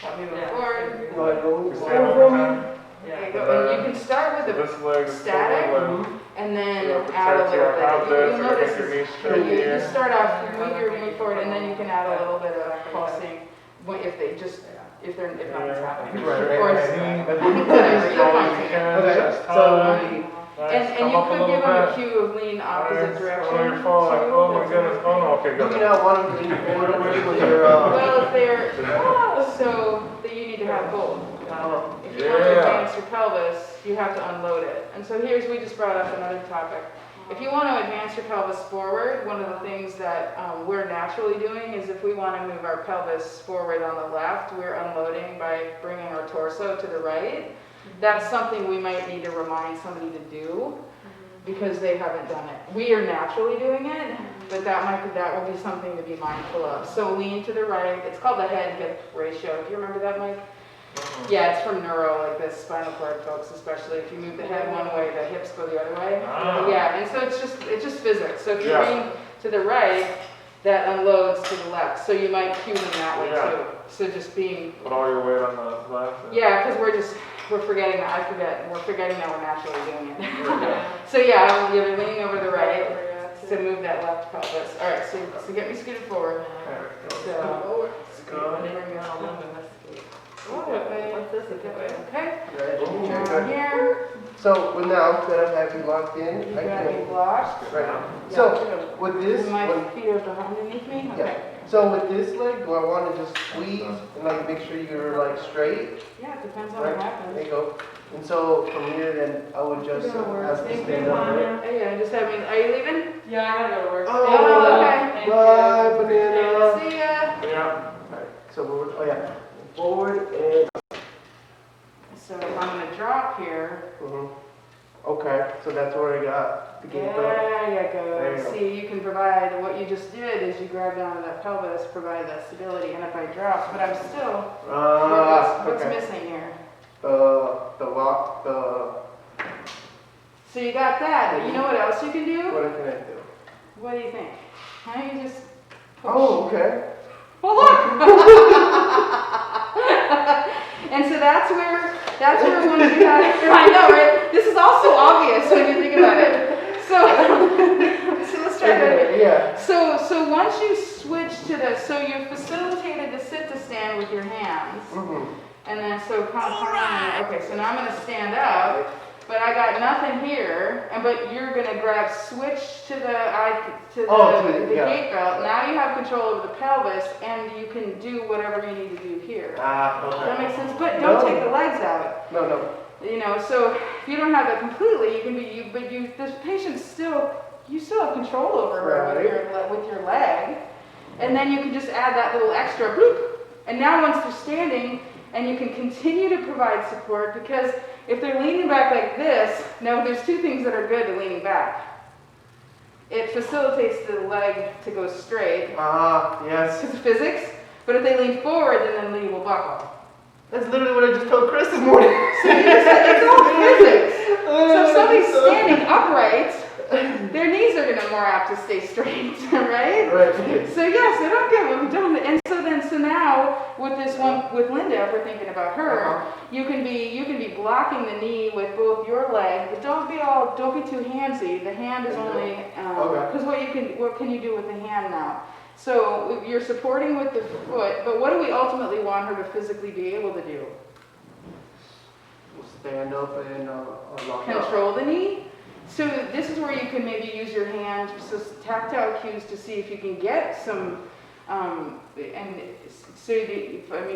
help me move forward. Go ahead, go. Just stand one more time. There you go, and you can start with So a this leg is static, forward leg. and then So add a protect little your half bit. this, You'll so notice make your knees is straight you here. start off, you move your knee forward, and then you can add a little bit of pulsing if they just, if nothing's happening. Right, Or, right, whatever, you'll find it. Okay, so, And you could give them a cue of lean opposite direction. Oh, you're falling. too. Oh my goodness. Oh no, okay, do good. you not want them to lean forward when you're, Well, if they're, so that you need to have both. If you want to Yeah. advance your pelvis, you have to unload it. And so we just brought up another topic. If you want to advance your pelvis forward, one of the things that we're naturally doing is if we want to move our pelvis forward on the left, we're unloading by bringing our torso to the right. That's something we might need to remind somebody to do because they haven't done it. We are naturally doing it, but that will be something to be mindful of. So lean to the right. It's called the head-hip ratio. Do you remember that, Mike? Yeah, it's from neuro, like this spinal cord folks, especially. If you move the head one way, the hips go the other way. Ah. Yeah, and so it's just physics. So if you Yeah. lean to the right, that unloads to the left. So you might cue them that way Yeah. too. So just being, Put all your weight on the left. yeah, because we're forgetting that. We're forgetting that we're naturally doing it. So yeah, you're leaning over the right to move that left pelvis. All right, so get me scooted forward. So, What's this? okay, right, turn here. so with now that I have you locked in, You I got me can, blocked. right now. So with this, And my when- feet are underneath me? Yeah. Okay. so with this leg, do I want to just squeeze and like make sure you're like straight? Yeah, it depends on Right, what there happens. you go. And so from here, then I would just You're gonna work. have to Thank stand you, up. Right? Tonya. Hey, I just have me, are you leaving? Yeah, I gotta go to work. Oh, okay. bye, banana. See ya. Yeah. Alright, so forward, oh yeah, forward and, So if I'm gonna drop here, okay, so that's where I got the gate from. there you There go. you go. See, you can provide, what you just did is you grabbed onto that pelvis, provide that stability, and if I drop, but I'm still, what's Okay. missing here? The walk, So you got that, but you know what else you can do? what can I do? What do you think? How do you just push? Oh, okay. Well, look! And so that's where once you have, I know, right? This is also obvious when you think about it. So let's try that again. Yeah. So once you switch to the, so you're facilitated to sit to stand with your hands. And then so come on. Okay, so now I'm gonna stand up, but I got nothing here, but you're gonna switch to the yeah. gate belt. Now you have control over the pelvis, and you can do whatever you need to do here. Does that Okay. make sense? But don't No. take the legs out. No. You know, so if you don't have that completely, you can be the patient you still have control over her with your leg, and then you can just add that little extra bloop. And now once they're standing, and you can continue to provide support, because if they're leaning back like this, now there's two things that are good to leaning back. It facilitates the leg to go straight, Yes. because of physics, but if they lean forward, then the knee will buckle. That's literally what I just told Chris this morning. So it's all physics. So if somebody's standing upright, their knees are going to more apt to stay straight, right? Right. So yes, I don't get what we've done. And so now with this one with Linda, if we're thinking about her, you can be blocking the knee with both your leg, but don't be too handsy. The hand is only because what can you do with the hand now? So you're supporting with the foot, but what do we ultimately want her to physically be able to do? Stand up and lock up. Control the knee. So this is where you can maybe use your hand, so tactile cues to see if you can get some,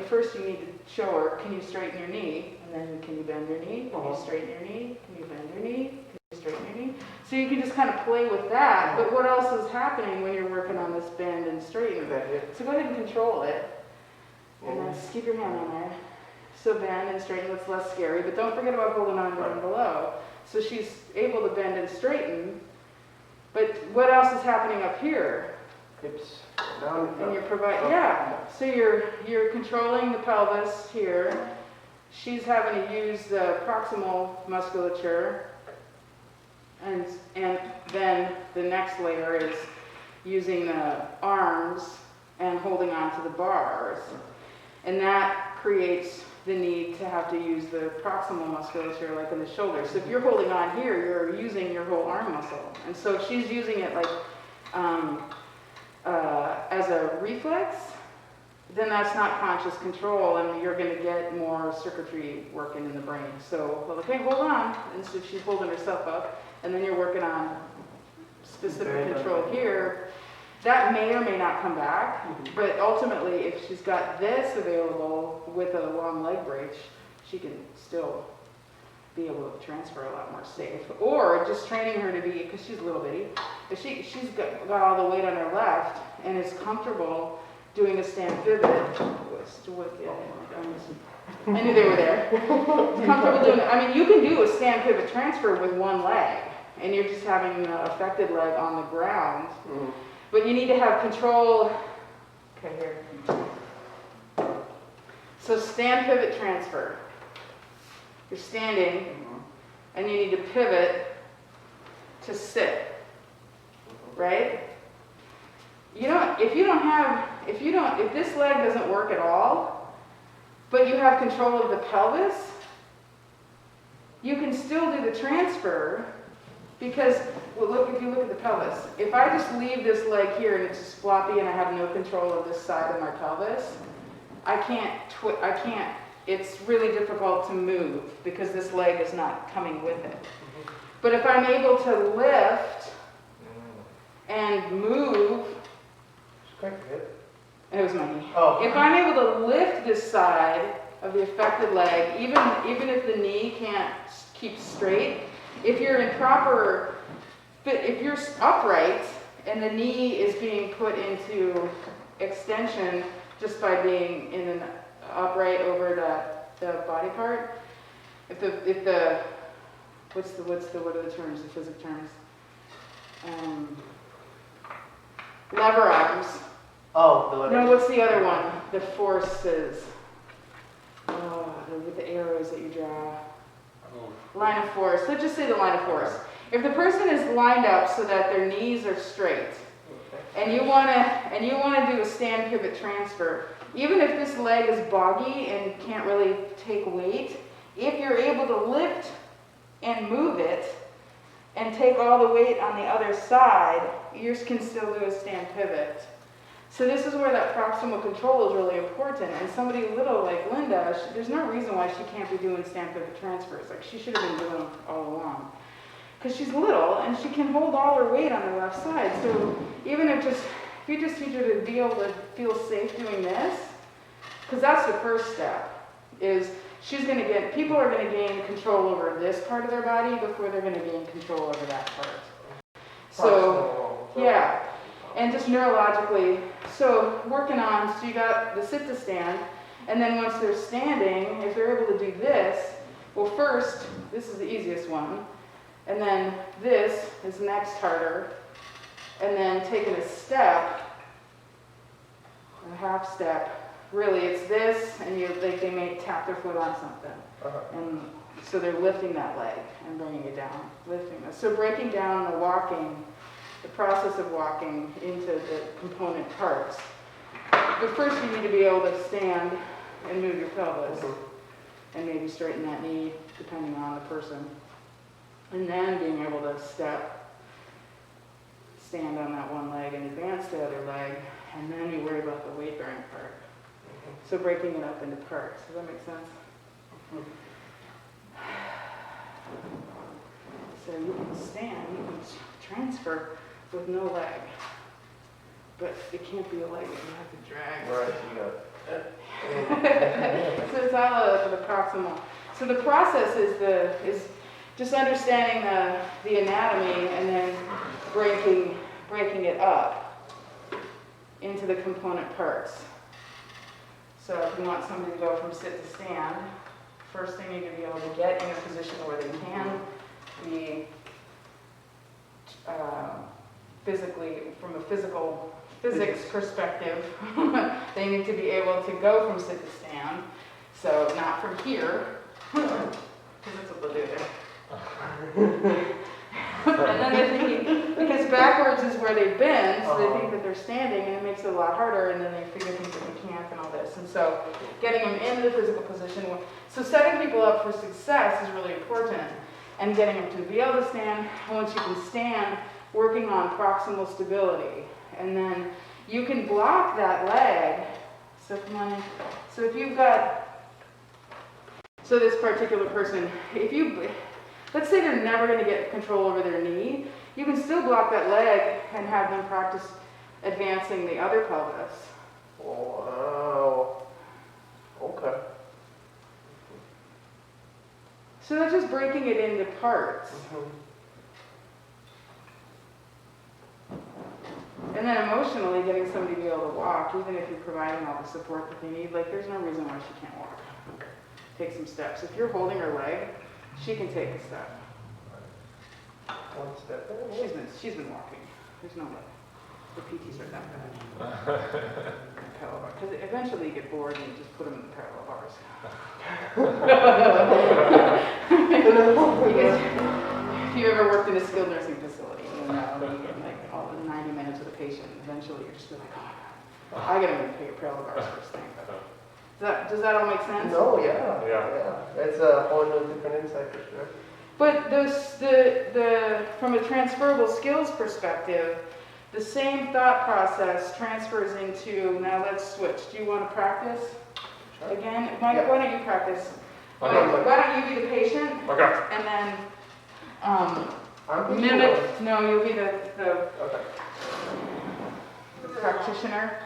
first you need to show her, can you straighten your knee? And then can you bend your knee? Can you straighten your knee? Can you bend your knee? Can you straight maybe. So you can just kind of play with that, but what else is happening when you're working on this bend and straighten? Is that it? So go ahead and control it, and then just keep your hand on there. So bend and straighten, it's less scary, but don't forget about holding on down below. So she's able to bend and straighten, but what else is happening up here? Hips down. And you're yeah, so you're controlling the pelvis here. She's having to use the proximal musculature, and then the next layer is using the arms and holding on to the bars, and that creates the need to have to use the proximal musculature, like in the shoulder. So if you're holding on here, you're using your whole arm muscle, and so if she's using it like as a reflex, then that's not conscious control, and you're going to get more circuitry working in the brain. So, well, okay, hold on. And so she's holding herself up, and then you're working on specific control here. That may or may not come back, but ultimately, if she's got this available with a long leg break, she can still be able to transfer a lot more safe. Or just training her to be, because she's a little bitty, if she's got all the weight on her left and is comfortable doing a stand pivot. I knew they were there. Comfortable doing it. I mean, you can do a stand pivot transfer with one leg, and you're just having the affected leg on the ground. But you need to have control. Okay, here. So stand pivot transfer. You're standing, and you need to pivot to sit. Right? If this leg doesn't work at all, but you have control of the pelvis, you can still do the transfer, because, well, look, if you look at the pelvis, if I just leave this leg here and it's just floppy and I have no control of this side of my pelvis, it's really difficult to move because this leg is not coming with it. But if I'm able to lift and move, it was my knee. Oh. If I'm able to lift this side of the affected leg, even if the knee can't keep straight, if you're upright and the knee is being put into extension just by being in an upright over the body part, what are the terms, the physics terms? Lever arms. Oh, the lever. No, what's the other one? The forces. With the arrows that you draw. Line of force. Let's just say the line of force. If the person is lined up so that their knees are straight, and you want to do a stand pivot transfer, even if this leg is boggy and can't really take weight, if you're able to lift and move it and take all the weight on the other side, you can still do a stand pivot. So this is where that proximal control is really important. And somebody little like Linda, there's no reason why she can't be doing stand pivot transfers. Like, she should have been doing them all along. Because she's little and she can hold all her weight on the left side. So even if you just teach her to be able to feel safe doing this, because that's the first step, is people are going to gain control over this part of their body before they're going to gain control over that part. So, yeah, and just neurologically, so working on, so you got the sit to stand, and then once they're standing, if they're able to do this, well, first, this is the easiest one, and then this is next harder, and then taking a step, a half step. Really, it's this, and they may tap their foot on something, and so they're lifting that leg and bringing it down, lifting it. So breaking down the process of walking into the component parts. But first, you need to be able to stand and move your pelvis, and maybe straighten that knee, depending on the person, and then being able to stand on that one leg and advance the other leg, and then you worry about the weight bearing part. So breaking it up into parts. Does that make sense? So you can stand, you can transfer with no leg. But it can't be a leg that you have to drag. Right, So it's all the proximal. So the process is just understanding the anatomy and then breaking it up into the component parts. So if you want somebody to go from sit to stand, first thing you need to be able to get in a position where they can be physically, from a physics perspective, they need to be able to go from sit to stand. So not from here, because that's what they'll do there. And then they're thinking, because backwards is where they've been, so they think that they're standing, and it makes it a lot harder, and then they figure things that they can't and all this. And so getting them into the physical position, so setting people up for success is really important, and getting them to be able to stand. Once you can stand, working on proximal stability, and then you can block that leg. So come on in. So if you've got, so this particular person, if you, let's say they're never going to get control over their knee, you can still block that leg and have them practice advancing the other pelvis. Wow. Okay. So that's just breaking it into parts. And then emotionally getting somebody to be able to walk, even if you're providing all the support that they need. Like, there's no reason why she can't walk. Take some steps. If you're holding her leg, she can take a step. One step. She's been walking. There's no way. The PTs are that bad. Parallel bars. Because eventually you get bored and you just put them in the parallel bars. Because if you ever worked in a skilled nursing facility, you know, you get like all the 90 minutes with a patient, eventually you're just like, oh my God, I gotta make parallel bars first thing. Does that all make sense? No, yeah. Yeah. It's a whole different insight for sure. But from a transferable skills perspective, the same thought process transfers into, now let's switch. Do you want to practice again? Mike, why don't you practice? Okay. Why don't you be the patient? Okay. And then I'm mimic, no, you'll be the Okay. practitioner.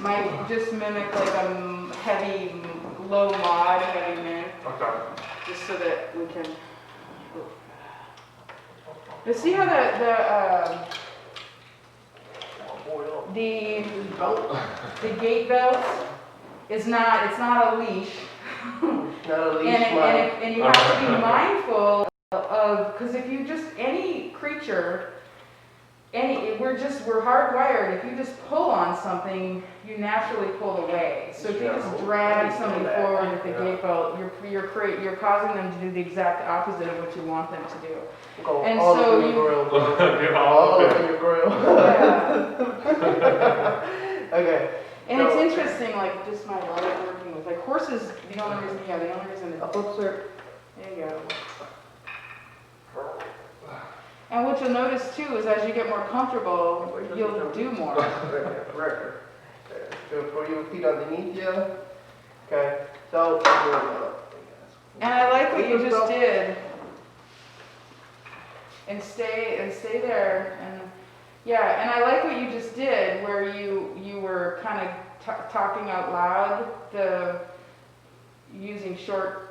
Mike, just mimic like a heavy, low mod, heavy min, Okay. just so that we can. You see how the gait belt is not, it's not a leash. Not a leash, And you have to be mindful of, because if you just, any creature, we're hardwired. If you just pull on something, you naturally pull away. So if you just drag somebody forward with the gait belt, you're causing them to do the exact opposite of what you want them to do. Go And all so over you- your grill. Get All all of over it. your grill. Yeah. Okay. And it's interesting, like just my life working with like horses. The only reason Up, sir. there you go. And what you'll notice too is as you get more comfortable, you'll do more. Right. So put your feet underneath you. Okay. So. And I like what you just did. And stay there. And yeah, and I like what you just did, where you were kind of talking out loud, using short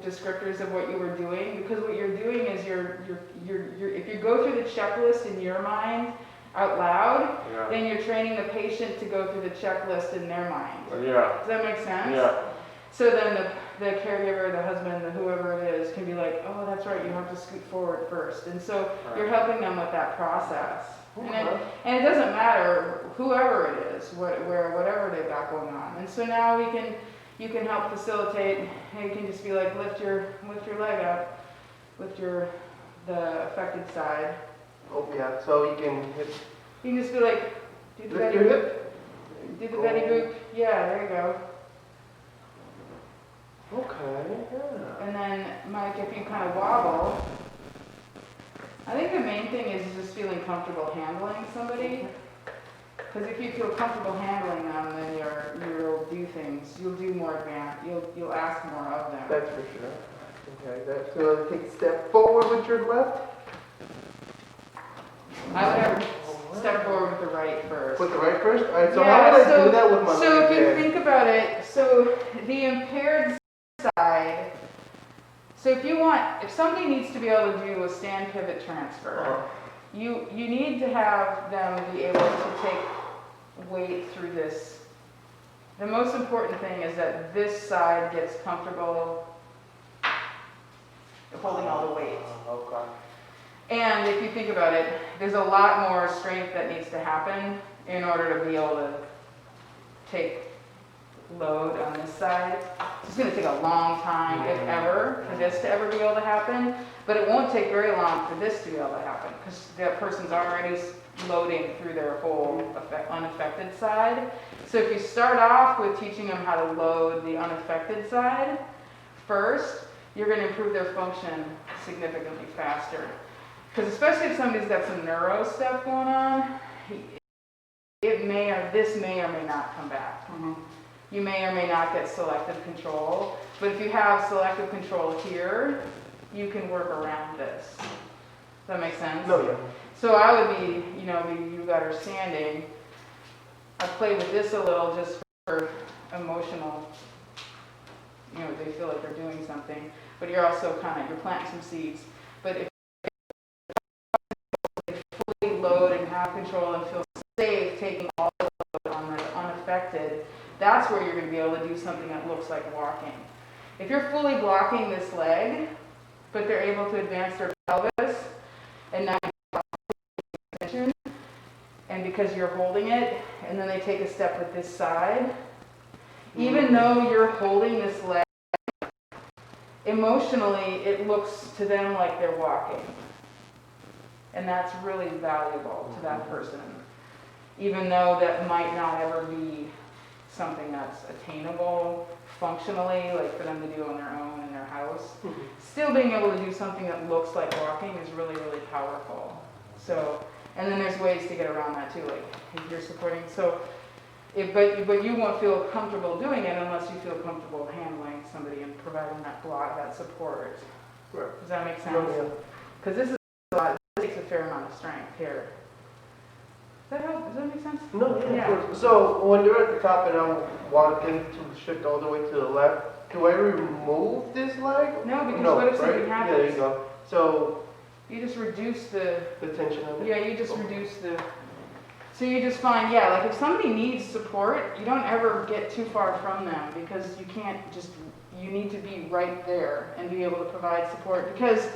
descriptors of what you were doing, because what you're doing is you're if you go through the checklist in your mind out loud, then you're training the patient to go through the checklist in their mind. Yeah. Does that make sense? Yeah. So then the caregiver, the husband, whoever it is, can be like, oh, that's right, you have to scoot forward first. And so you're helping them with that process. And it doesn't matter whoever it is, whatever they've got going on. And so now you can help facilitate. You can just be like, lift your leg up, the affected side. Oh yeah. So you can hit. You can just be like, do the Lift Betty your boop. hip. Do the Betty boop. Yeah, there you go. Okay. Yeah. And then, Mike, if you kind of wobble, I think the main thing is just feeling comfortable handling somebody. Because if you feel comfortable handling them, then you'll do things. You'll do more advanced. You'll ask more of them. That's for sure. Okay. So take a step forward with your left. I would have step forward with the right first. With the right first. All right. So Yeah, how would I do that with my So leg if you there? think about it, so the impaired side, So if somebody needs to be able to do a stand pivot transfer, you need to have them be able to take weight through this. The most important thing is that this side gets comfortable holding all the weight. Okay. And if you think about it, there's a lot more strength that needs to happen in order to be able to take load on this side. It's going to take a long time, if ever, for this to ever be able to happen. But it won't take very long for this to be able to happen because that person's already loading through their whole unaffected side. So if you start off with teaching them how to load the unaffected side first, you're going to improve their function significantly faster. Because especially if somebody's got some neuro stuff going on, this may or may not come back. You may or may not get selective control, but if you have selective control here, you can work around this. Does that make sense? No, yeah. So I would be, you got her standing. I play with this a little just for emotional, they feel like they're doing something, but you're also you're planting some seeds. But if you fully load and have control and feel safe taking all the load on the unaffected, that's where you're going to be able to do something that looks like walking. If you're fully blocking this leg, but they're able to advance their pelvis, and now attention, and because you're holding it, and then they take a step with this side, even though you're holding this leg, emotionally it looks to them like they're walking. And that's really valuable to that person. Even though that might not ever be something that's attainable functionally, like for them to do on their own in their house. Still being able to do something that looks like walking is really, really powerful. So, and then there's ways to get around that too, like if you're supporting. So, but you won't feel comfortable doing it unless you feel comfortable handling somebody and providing that block, that support. Right. Does that make sense? No, yeah. Because this takes a fair amount of strength here. Does that help? Does that make sense? No, yeah, Yeah. of course. So when they're at the top and I'm walking to shift all the way to the left, do I remove this leg? No, because what if something right? happens? Yeah, there you go. So You just reduce the tension on it. Yeah, you just reduce the, so you just find, like if somebody needs support, you don't ever get too far from them because you can't just, you need to be right there and be able to provide support because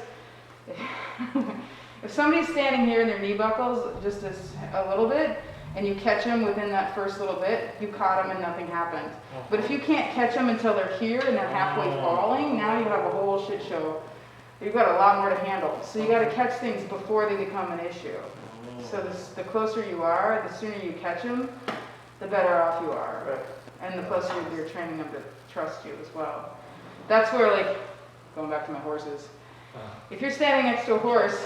if somebody's standing here and their knee buckles just a little bit and you catch them within that first little bit, you caught them and nothing happened. But if you can't catch them until they're here and they're halfway falling, now you have a whole shit show. You've got a lot more to handle. So you got to catch things before they become an issue. So the closer you are, the sooner you catch them, the better off you are. Right. And the closer you're training them to trust you as well. That's where, like, going back to my horses, if you're standing next to a horse,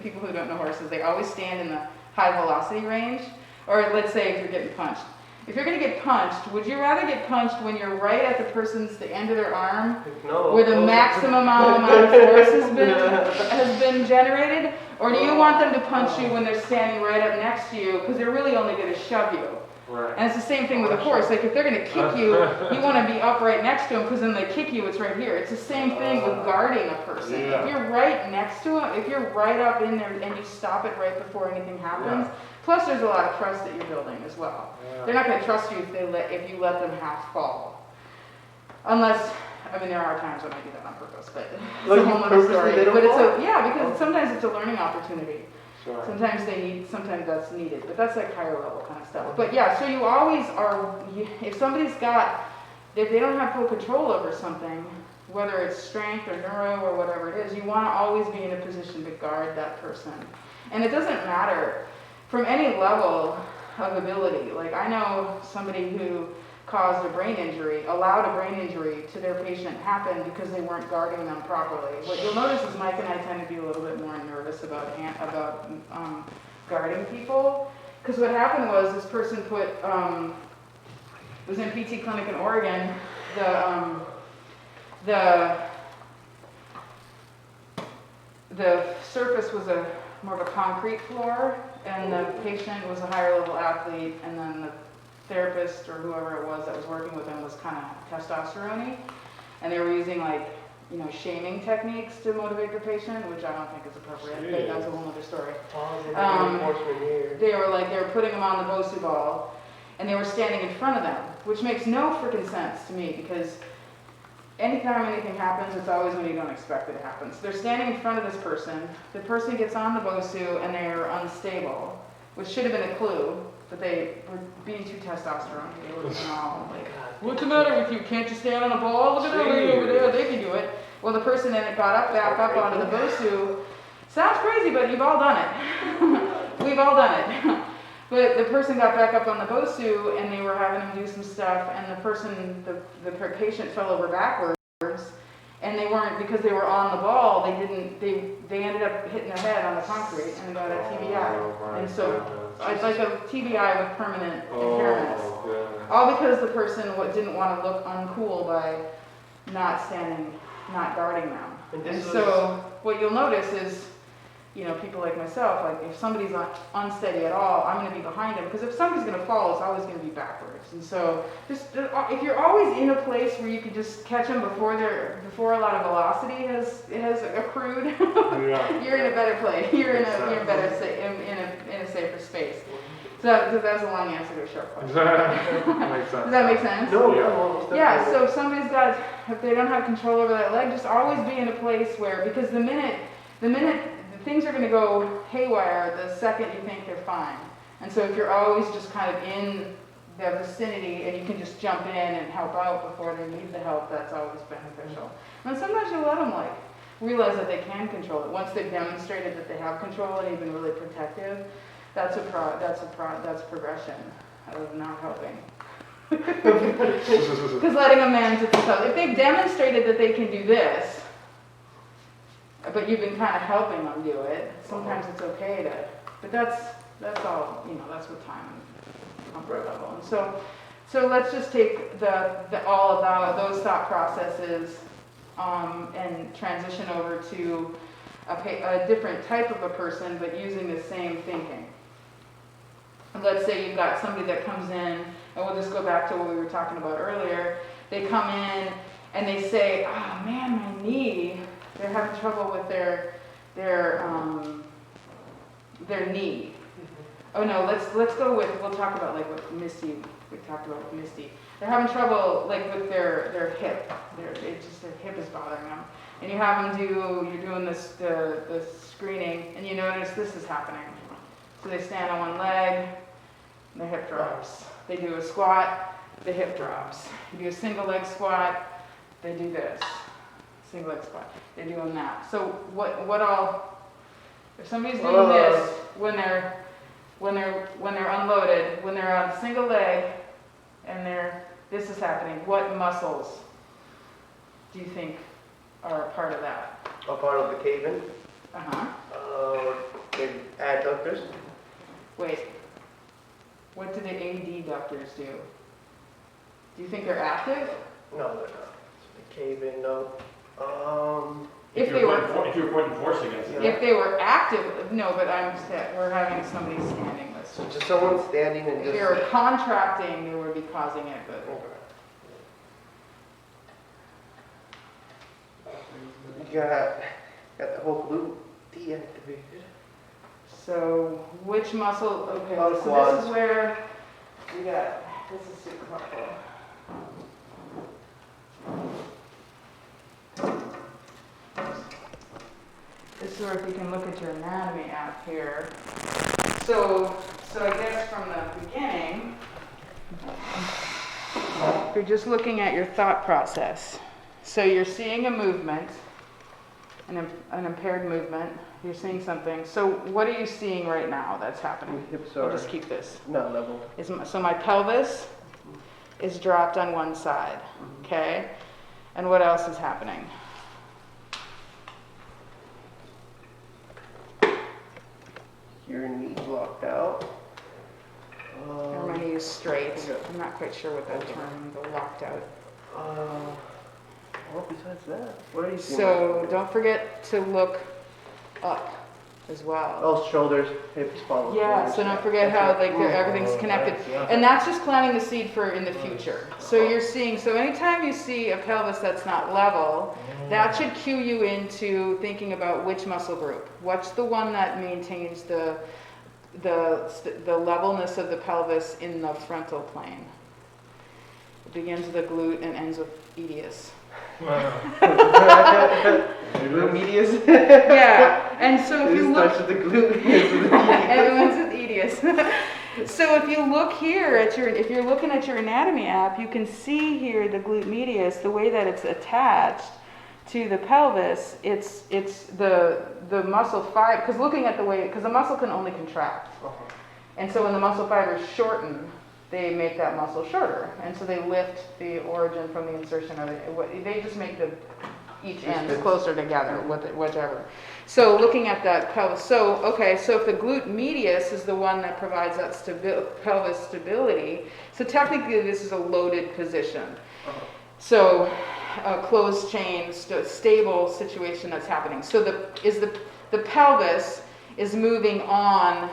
people who don't know horses, they always stand in the high velocity range. Or let's say if you're getting punched. If you're going to get punched, would you rather get punched when you're right at the end of their arm, No. where the maximum amount of force has been generated? Or do you want them to punch you when they're standing right up next to you because they're really only going to shove you? Right. And it's the same thing with a horse. Like if they're going to kick you, you want to be up right next to them because then they kick you, it's right here. It's the same thing with guarding a person. Yeah. If you're right next to them, if you're right up in there and you stop it right before anything happens, plus there's a lot of trust that you're building as well. They're not going to trust you if you let them half fall. Unless, there are times when I do that on purpose, but it's Like a whole other story. let 'em But fall? because sometimes it's a learning opportunity. Sure. Sometimes that's needed, but that's like higher level kind of stuff. But yeah, so you always are, if they don't have full control over something, whether it's strength or neuro or whatever it is, you want to always be in a position to guard that person. And it doesn't matter from any level of ability. Like I know somebody who allowed a brain injury to their patient happen because they weren't guarding them properly. What you'll notice is Mike and I tend to be a little bit more nervous about guarding people. Because what happened was this person was in PT clinic in Oregon. The surface was more of a concrete floor, and the patient was a higher level athlete, and then the therapist or whoever it was that was working with him was kind of testosterone-y, and they were using like shaming techniques to motivate the patient, which I don't think is appropriate, but that's a whole other story. Reinforcement here. They were putting them on the Bosu ball, and they were standing in front of them, which makes no freaking sense to me, because anytime anything happens, it's always when you don't expect it to happen. So they're standing in front of this person, the person gets on the Bosu, and they're unstable, which should have been a clue, but they were being too testosterone. They were all like, what's the matter with you? Can't you stand on a ball? Look at that lady over there, they can do it. Well, the person then got back up onto the Bosu. Sounds crazy, but you've all done it. We've all done it. But the person got back up on the Bosu, and they were having him do some stuff, and the patient fell over backwards, and they weren't, because they were on the ball, they ended up hitting their head on the concrete and got a TBI. And so it's like a TBI with permanent impairments. All because the person didn't want to look uncool by not guarding them. And so what you'll notice is, people like myself, like if somebody's unsteady at all, I'm going to be behind them, because if somebody's going to fall, it's always going to be backwards. And so just if you're always in a place where you can just catch them before a lot of velocity has accrued, you're in a better place. You're in a safer space. So that's a long answer to a short question. Makes sense. Does that make sense? No, Yeah, so if if they don't have control over that leg, just always be in a place where, because the minute things are going to go haywire the second you think they're fine. And so if you're always just kind of in the vicinity and you can just jump in and help out before they need the help, that's always beneficial. And sometimes you let them realize that they can control it. Once they've demonstrated that they have control and you've been really protective, that's progression of not helping. Because letting them manage it themselves. If they've demonstrated that they can do this, but you've been kind of helping them do it, sometimes it's okay to, but that's all, that's with time and comfort level. And so let's just take all of those thought processes and transition over to a different type of a person, but using the same thinking. And let's say you've got somebody that comes in, and we'll just go back to what we were talking about earlier. They come in and they say, oh man, my knee, they're having trouble with their knee. Oh no, let's go with, we'll talk about like what Misty, we talked about with Misty. They're having trouble like with their hip. Their hip is bothering them. And you have them you're doing the screening, and you notice this is happening. So they stand on one leg, the hip drops. They do a squat, the hip drops. You do a single leg squat, they do this. Single leg squat. They're doing that. So what all? If somebody's doing this when they're unloaded, when they're on a single leg, and this is happening, what muscles do you think are a part of that? A part of the cave-in. The adductors. Wait. What do the adductors do? Do you think they're active? No, they're not. The cave-in, no. If they were putting force against it. If they were active, no, but we're having somebody standing. So just someone standing and If just. they were contracting, they would be causing it, but. You got the whole glute deactivated. So which muscle? Okay, All so quads. this is where we got. This is super helpful. This is where if you can look at your anatomy app here. So I guess from the beginning, you're just looking at your thought process. So you're seeing a movement, an impaired movement. You're seeing something. So what are you seeing right now that's happening? My hips I'll are just keep this. not level. So my pelvis is dropped on one side, okay? And what else is happening? Your knees locked out. Or my knee is straight. I'm not quite sure what that term, the locked out. Well, besides that, what are you seeing? So don't forget to look up. as well. Oh, shoulders, hips, follow. Yeah, so don't forget how like everything's connected. And that's just planting the seed for in the future. So you're seeing, so anytime you see a pelvis that's not level, that should cue you into thinking about which muscle group. What's the one that maintains the levelness of the pelvis in the frontal plane? It begins with the glute and ends with medius. Glute medius? Yeah, and so if you It look, starts with the glute. and it ends with medius. So if you look here at if you're looking at your anatomy app, you can see here the glute medius, the way that it's attached to the pelvis. It's the muscle fiber, because looking at the way, because the muscle can only contract, and so when the muscle fibers shorten, they make that muscle shorter, and so they lift the origin from the insertion of it. They just make each ends closer together, whichever. So looking at that pelvis, so if the glute medius is the one that provides that pelvis stability, so technically this is a loaded position. So a closed chain, stable situation that's happening. So the pelvis is moving on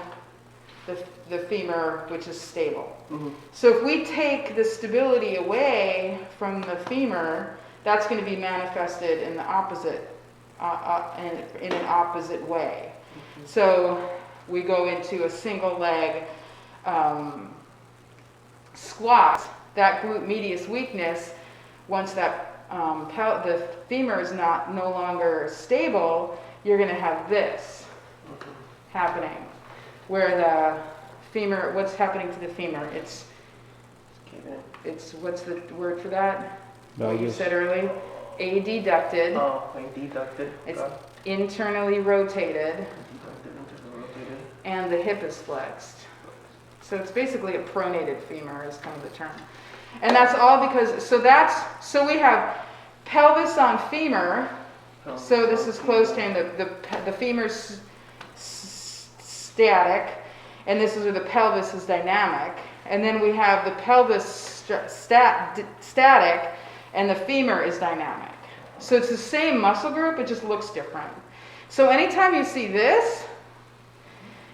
the femur, which is stable. Mhm. So if we take the stability away from the femur, that's going to be manifested in the opposite, in an opposite way. So we go into a single leg squat. That glute medius weakness, once that the femur is no longer stable, you're going to have this happening, where the femur, what's happening to the femur? It's what's the word for that? What you said earlier? Adducted. Oh, like deducted. It's internally rotated, and the hip is flexed. So it's basically a pronated femur is kind of the term. And that's all because, so we have pelvis on femur. So this is closed chain, the femur's static, and this is where the pelvis is dynamic. And then we have the pelvis static, and the femur is dynamic. So it's the same muscle group, it just looks different. So anytime you see this,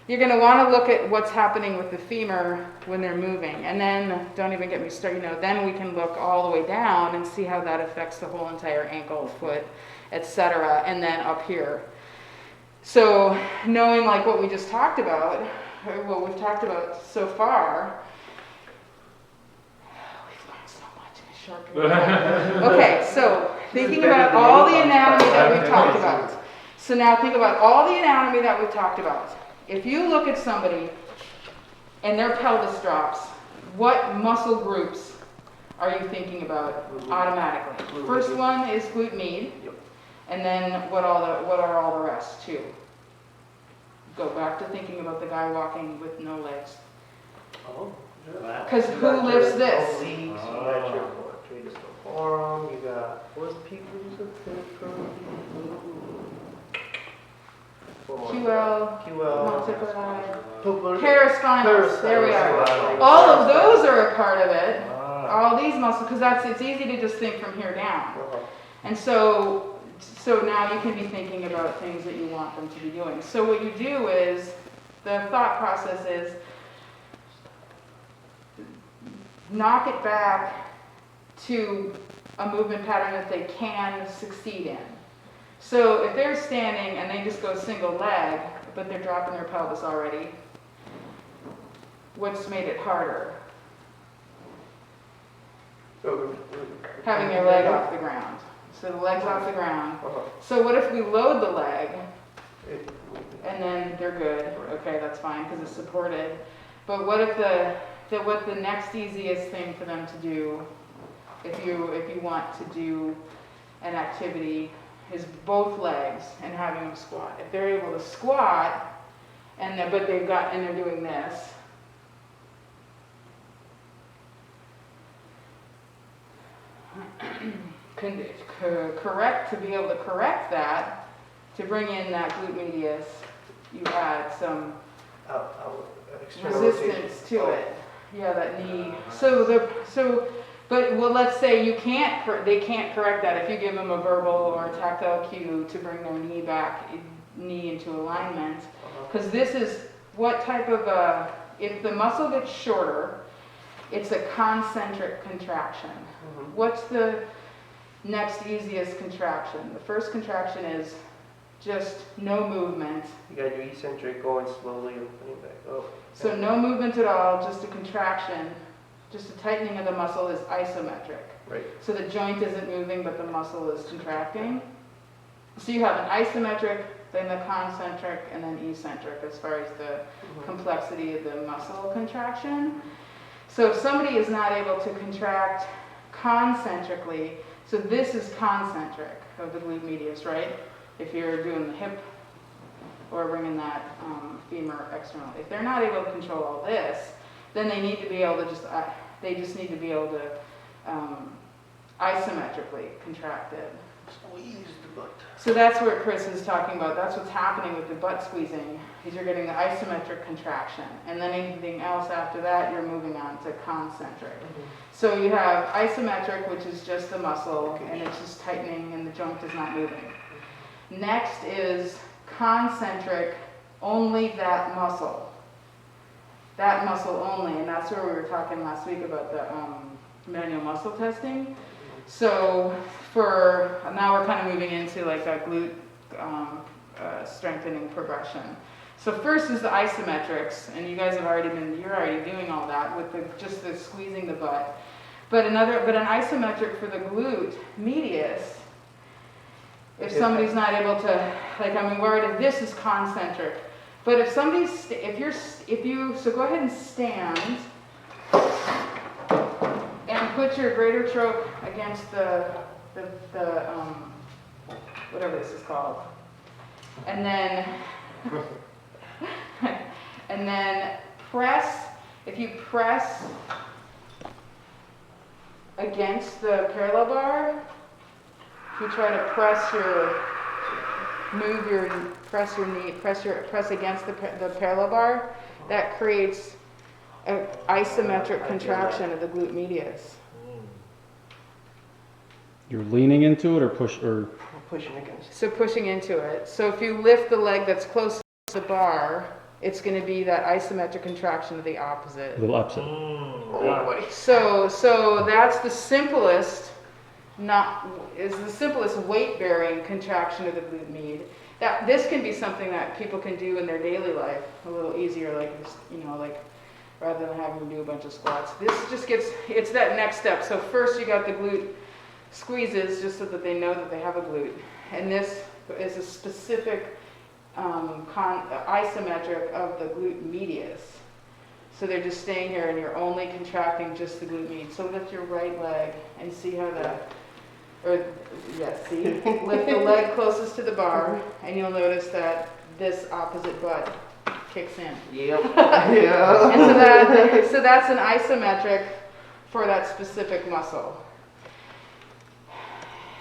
you're going to want to look at what's happening with the femur when they're moving. And then, don't even get me started, then we can look all the way down and see how that affects the whole entire ankle, foot, etc. And then up here. So knowing like what we just talked about, or what we've talked about so far, we've learned so much in a short period of time. Okay, so thinking about all the anatomy that we've talked about. So now think about all the anatomy that we've talked about. If you look at somebody and their pelvis drops, what muscle groups are you thinking about automatically? First one is glute med, and then what are all the rest too? Go back to thinking about the guy walking with no legs. Because who lifts this? You got your forearm, you got, what's people QL, multiplied, QL, paraspinals, there we are. All of those are a part of it. All these muscles, because it's easy to just think from here down. And so now you can be thinking about things that you want them to be doing. So what you do is, the thought process is, knock it back to a movement pattern that they can succeed in. So if they're standing and they just go single leg, but they're dropping their pelvis already, what's made it harder? Having their leg off the ground. So the leg's off the ground. So what if we load the leg, and then they're good? Okay, that's fine because it's supported. But what if what the next easiest thing for them to do, if you want to do an activity, is both legs and having them squat. If they're able to squat, but they're doing this. To be able to correct that, to bring in that glute medius, you add some resistance to it. Yeah, that knee. But let's say they can't correct that. If you give them a verbal or a tactile cue to bring their knee back, knee into alignment. Uh-huh. Because this is what type of if the muscle gets shorter, it's a concentric contraction. Mhm. What's the next easiest contraction? The first contraction is just no movement. You gotta do eccentric, going slowly and putting back up. So no movement at all, just a contraction, just a tightening of the muscle is isometric. Right. So the joint isn't moving, but the muscle is contracting. So you have an isometric, then the concentric, and then eccentric as far as the Mhm. complexity of the muscle contraction. So if somebody is not able to contract concentrically, so this is concentric of the glute medius, right? If you're doing the hip or bringing that femur external. If they're not able to control all this, then they need to be able to they just need to be able to isometrically contract it. Squeeze the butt. So that's what Chris is talking about. That's what's happening with the butt squeezing, is you're getting the isometric contraction. And then anything else after that, you're moving on to concentric. So you have isometric, which is just the muscle, and it's just tightening and the joint is not moving. Next is concentric, only that muscle. That muscle only, and that's where we were talking last week about the manual muscle testing. So now we're kind of moving into like a glute strengthening progression. So first is the isometrics, and you guys have you're already doing all that with just the squeezing the butt. But an isometric for the glute medius, if somebody's not able to, this is concentric. But if somebody's, so go ahead and stand and put your greater troch against the whatever this is called. And then, press, if you press against the parallel bar, if you try to press against the parallel bar, that creates an isometric contraction of the glute medius. You're leaning into it or Pushing against. So pushing into it. So if you lift the leg that's close to the bar, it's going to be that isometric contraction of the opposite. a little upset. Oh, buddy. So that's the simplest, weight-bearing contraction of the glute med. This can be something that people can do in their daily life a little easier, rather than having to do a bunch of squats. This just it's that next step. So first you got the glute squeezes, just so that they know that they have a glute. And this is a specific isometric of the glute medius. So they're just staying here and you're only contracting just the glute med. So lift your right leg and see how lift the leg closest to the bar and you'll notice that this opposite butt kicks in. Yep. Yeah. And so that's an isometric for that specific muscle.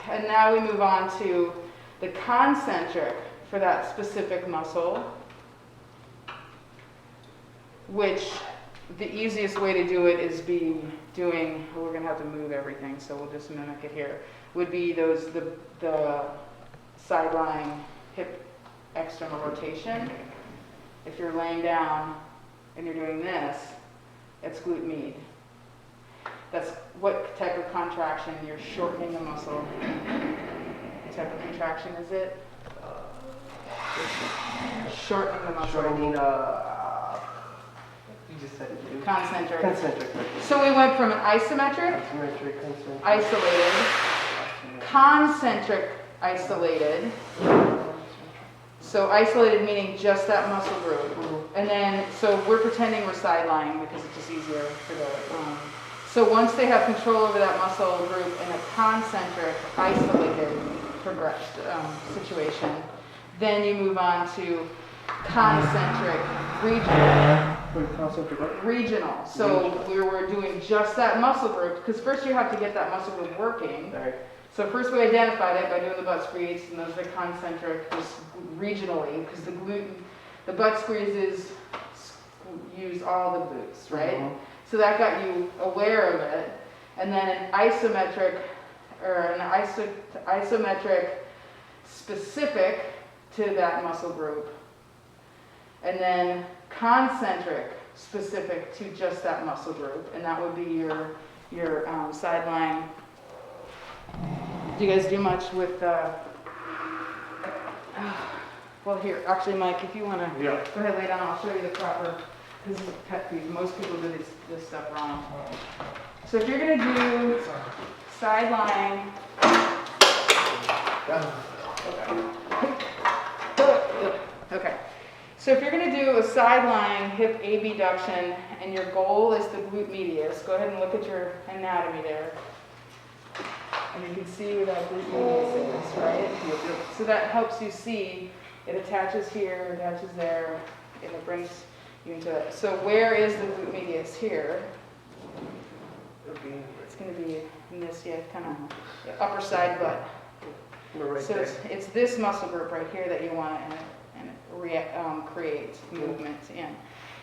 And now we move on to the concentric for that specific muscle, which the easiest way to do it is we're going to have to move everything, so we'll just mimic it here, would be the sideline hip external rotation. If you're laying down and you're doing this, it's glute med. That's what type of contraction? You're shortening the muscle. What type of contraction is it? Shortening the muscle. Shortening, you just said it, dude. Concentric. Concentric. So we went from an isometric, Isometric, concentric. isolated, concentric, isolated. So isolated meaning just that muscle group. And then, so we're pretending we're side lying because it's just easier for the, so once they have control over that muscle group in a concentric, isolated situation, then you move on to concentric, regional. Regional. So we're doing just that muscle group, because first you have to get that muscle group working. Right. So first we identified it by doing the butt squeeze, and those are concentric, just regionally, because the butt squeezes use all the glutes, right? Mm-hmm. So that got you aware of it. And then an isometric specific to that muscle group. And then concentric specific to just that muscle group, and that would be your sideline. Do you guys do much with well, here, actually, Mike, if you want to Yeah. go ahead, lay down, I'll show you the proper, this is a pet peeve, most people do this stuff wrong. So if you're going to do sideline, okay. So if you're going to do a sideline hip abduction and your goal is the glute medius, go ahead and look at your anatomy there. And you can see where that glute medius is, right? So that helps you see it attaches here, attaches there, and it brings you into it. So where is the glute medius here? It's going to be in this, kind of upper side butt. So it's this muscle group right here that you want to create movement in.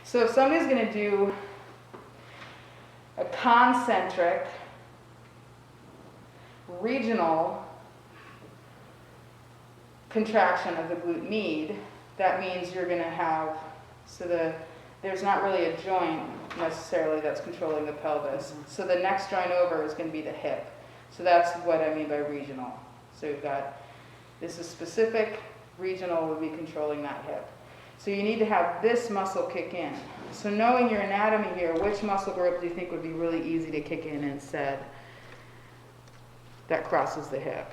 So if somebody's going to do a concentric regional contraction of the glute med, that means you're going to have, there's not really a joint necessarily that's controlling the pelvis. So the next joint over is going to be the hip. So that's what I mean by regional. So you've got, this is specific, regional would be controlling that hip. So you need to have this muscle kick in. So knowing your anatomy here, which muscle group do you think would be really easy to kick in instead that crosses the hip?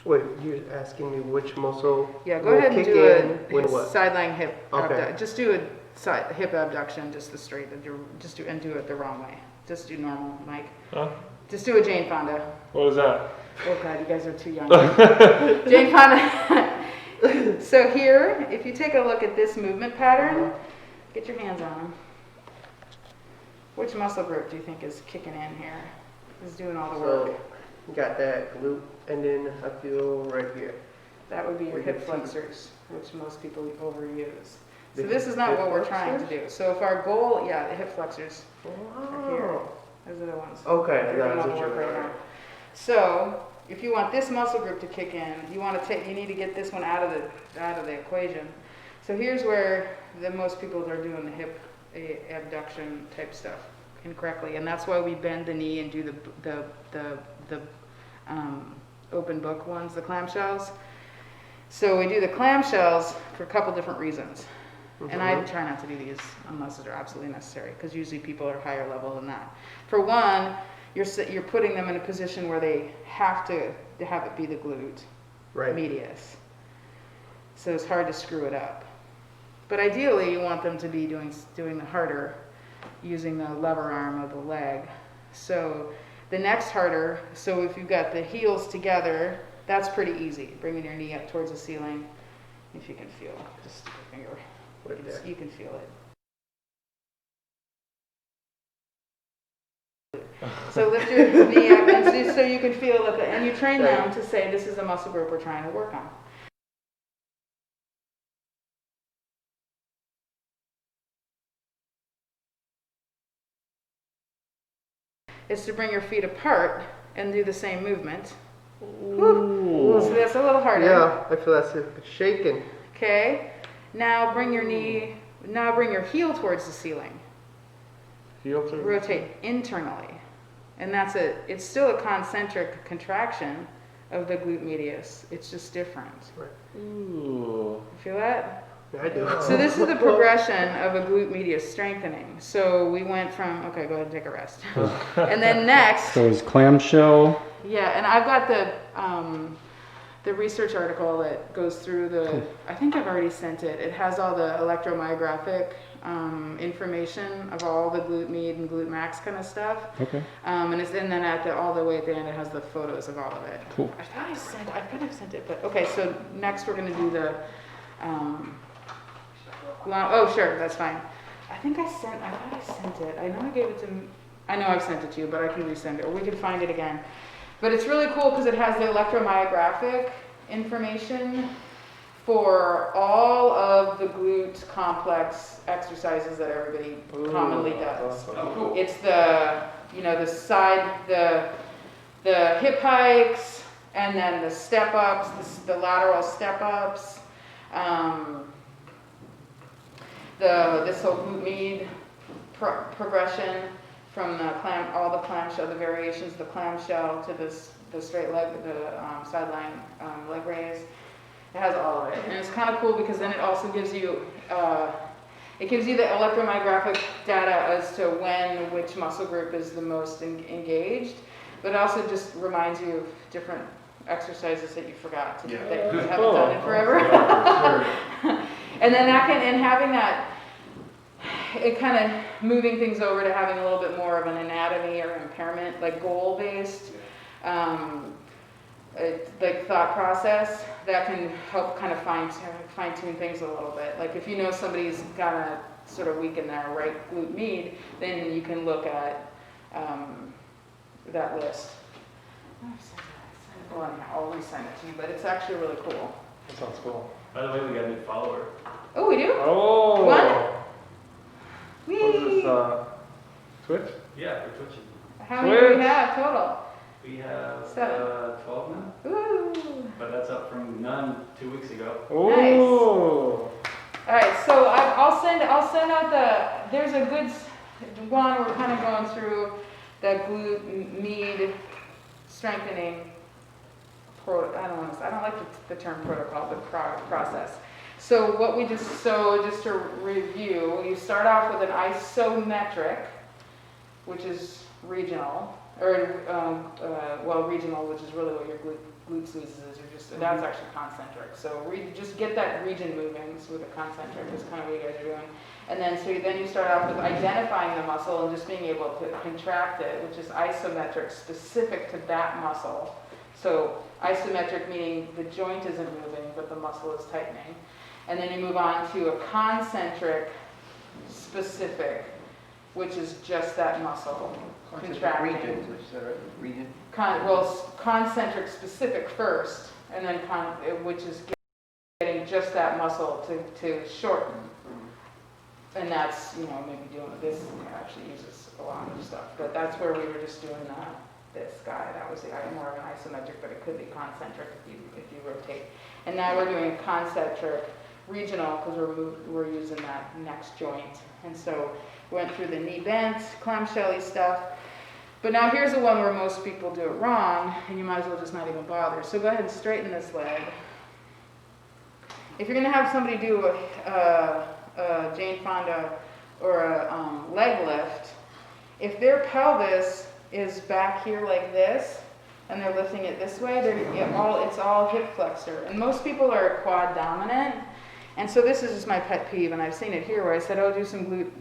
Wait, you're asking me which muscle? Yeah, go ahead and do a sideline hip Okay. Just do a hip abduction, just the straight, and do it the wrong way. Just do normal, Mike. Huh? Just do a Jane Fonda. What was that? Oh God, you guys are too young. Jane Fonda. So here, if you take a look at this movement pattern, get your hands on them. Which muscle group do you think is kicking in here? Is doing all the work? You got that glute, and then I feel right here. That would be your Where hip your feet- flexors, which most people overuse. So The this is not hip what we're trying to flexors? do. So if our goal, the hip flexors are here. Oh. Those are the ones. Okay, They're doing that's all the what work you're right now. So if you want this muscle group to kick in, you need to get this one out of the equation. So here's where most people are doing the hip abduction type stuff incorrectly, and that's why we bend the knee and do the open book ones, the clamshells. So we do the clamshells for a couple different reasons. And I try not to do these unless they're absolutely necessary, because usually people are higher level than that. For one, you're putting them in a position where they have to have it be the glute medius. So it's hard to screw it up. But ideally, you want them to be doing the harder, using the lever arm of the leg. So the next harder, so if you've got the heels together, that's pretty easy. Bringing your knee up towards the ceiling, if you can feel, just stick your finger. You can feel it. So lift your knee up and so you can feel it, and you train them to say this is a muscle group we're trying to work on. Is to bring your feet apart and do the same movement. So that's a little harder. Yeah, I feel that's shaking. Okay. Now bring your heel towards the ceiling. Heel to Rotate internally. And it's still a concentric contraction of the glute medius. It's just different. Ooh. You feel that? I do. So this is the progression of a glute medius strengthening. So we went from, okay, go ahead and take a rest. And then next, So is clamshell. yeah, and I've got the research article that goes through I think I've already sent it. It has all the electromyographic information of all the glute med and glute max kind of stuff. Okay. And then all the way at the end, it has the photos of all of it. Cool. I thought I've sent it, but okay. So next we're gonna do the. Oh sure, that's fine. I thought I sent it. I know I gave it to. I know I've sent it to you, but I can resend it, or we can find it again. But it's really cool because it has the electromyographic information for all of the glute complex exercises that everybody commonly does. Oh, cool. It's the side, the hip hikes, and then the step ups, the lateral step ups, This whole glute med progression from the all the clamshell, the variations of the clamshell to the straight leg, the sideline leg raise. It has all of it, and it's kind of cool because then it also gives you the electromyographic data as to which muscle group is the most engaged, but it also just reminds you of different exercises that you forgot that you haven't done in forever. And then having that, it kind of moving things over to having a little bit more of an anatomy or impairment, like goal-based, like thought process that can help kind of fine-tune things a little bit. Like if you know somebody's got a sort of weak in their right glute med, then you can look at that list. Well, I'll resend it to you, but it's actually really cool. That sounds cool. By the way, we got a new follower. Oh, we do? Oh! What? What is this, Twitch? Yeah, we're twitching. How many do we have total? We have 7. 12 now, Ooh. but that's up from none 2 weeks ago. Oh! All right, so I'll send out there's a good one. We're kind of going through the glute med strengthening. I don't like the term protocol, but process. So just to review, you start off with an isometric, which is regional, or regional, which is really what your glute squeezes is. That's actually concentric. So just get that region moving. So with the concentric is kind of what you guys are doing. And then you start off with identifying the muscle and just being able to contract it, which is isometric, specific to that muscle. So isometric meaning the joint isn't moving, but the muscle is tightening. And then you move on to a concentric specific, which is just that muscle contracting. Region. Concentric specific first, and then which is getting just that muscle to shorten. And that's, maybe doing this actually uses a lot of stuff, but that's where we were just doing this guy. That was more of an isometric, but it could be concentric if you rotate. And now we're doing concentric regional because we're using that next joint. And so went through the knee bent, clamshell-y stuff. But now here's the one where most people do it wrong, and you might as well just not even bother. So go ahead and straighten this leg. If you're going to have somebody do a Jane Fonda or a leg lift, if their pelvis is back here like this, and they're lifting it this way, it's all hip flexor. And most people are quad dominant, and so this is just my pet peeve, and I've seen it here where I said,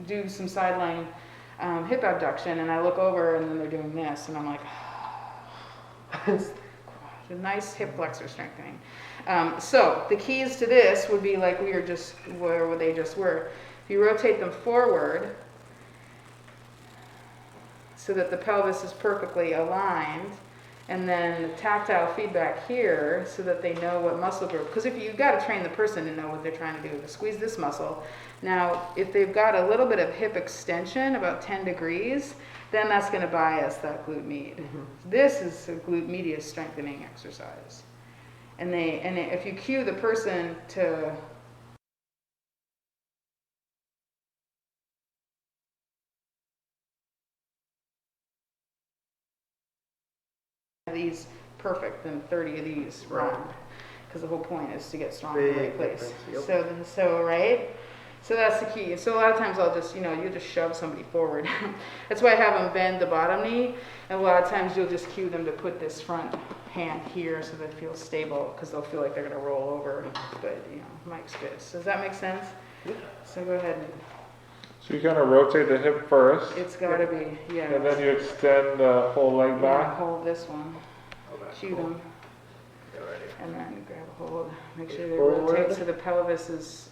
do some sideline hip abduction, and I look over and then they're doing this, and I'm like, a nice hip flexor strengthening. So the keys to this would be like where they just were. If you rotate them forward so that the pelvis is perfectly aligned, and then tactile feedback here so that they know what muscle group, because you've got to train the person to know what they're trying to do, to squeeze this muscle. Now, if they've got a little bit of hip extension, about 10 degrees, then that's going to bias that glute med. This is a glute medius strengthening exercise. And if you cue the person to these perfect, then 30 of these wrong, because the whole point is to get strong in the right place. Yep. So that's the key. So a lot of times I'll just, you just shove somebody forward. That's why I have them bend the bottom knee, and a lot of times you'll just cue them to put this front hand here so that it feels stable, because they'll feel like they're going to roll over. But Mike's good. So does that make sense? Yeah. So go ahead and. So you kind of rotate the hip first. It's got to be, yeah. And then you extend the whole leg back. Yeah, hold this one. Cue them. And then grab a hold. Make sure they rotate so the pelvis is.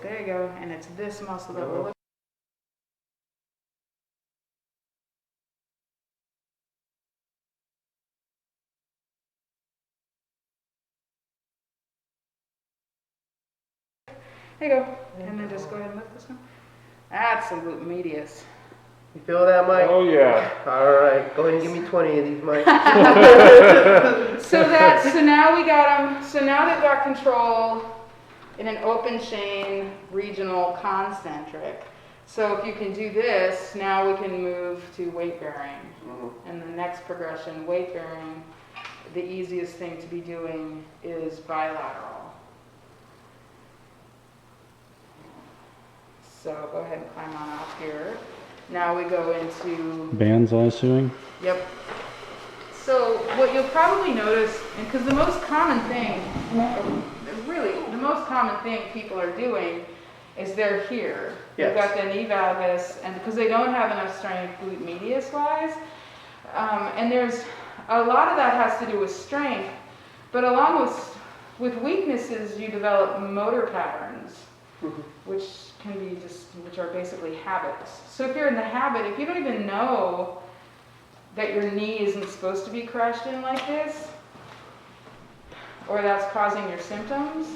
There you go. And it's this muscle that we're looking. There you go. And then just go ahead and lift this one. That's a glute medius. You feel that, Mike? Oh, yeah. All right, go ahead and give me 20 of these, Mike. So now we got them, so now they've got control in an open chain, regional, concentric. So if you can do this, now we can move to weight bearing. And the next progression, weight bearing, the easiest thing to be doing is bilateral. So go ahead and climb on up here. Now we go into Bands, I'm assuming? Yep. So what you'll probably notice, because the most common thing, really, the most common thing people are doing is they're here. Yes. They've got the knee valgus, and because they don't have enough strength glute medius wise, and there's a lot of that has to do with strength, but along with weaknesses, you develop motor patterns, which are basically habits. So if you're in the habit, if you don't even know that your knee isn't supposed to be crushed in like this, or that's causing your symptoms,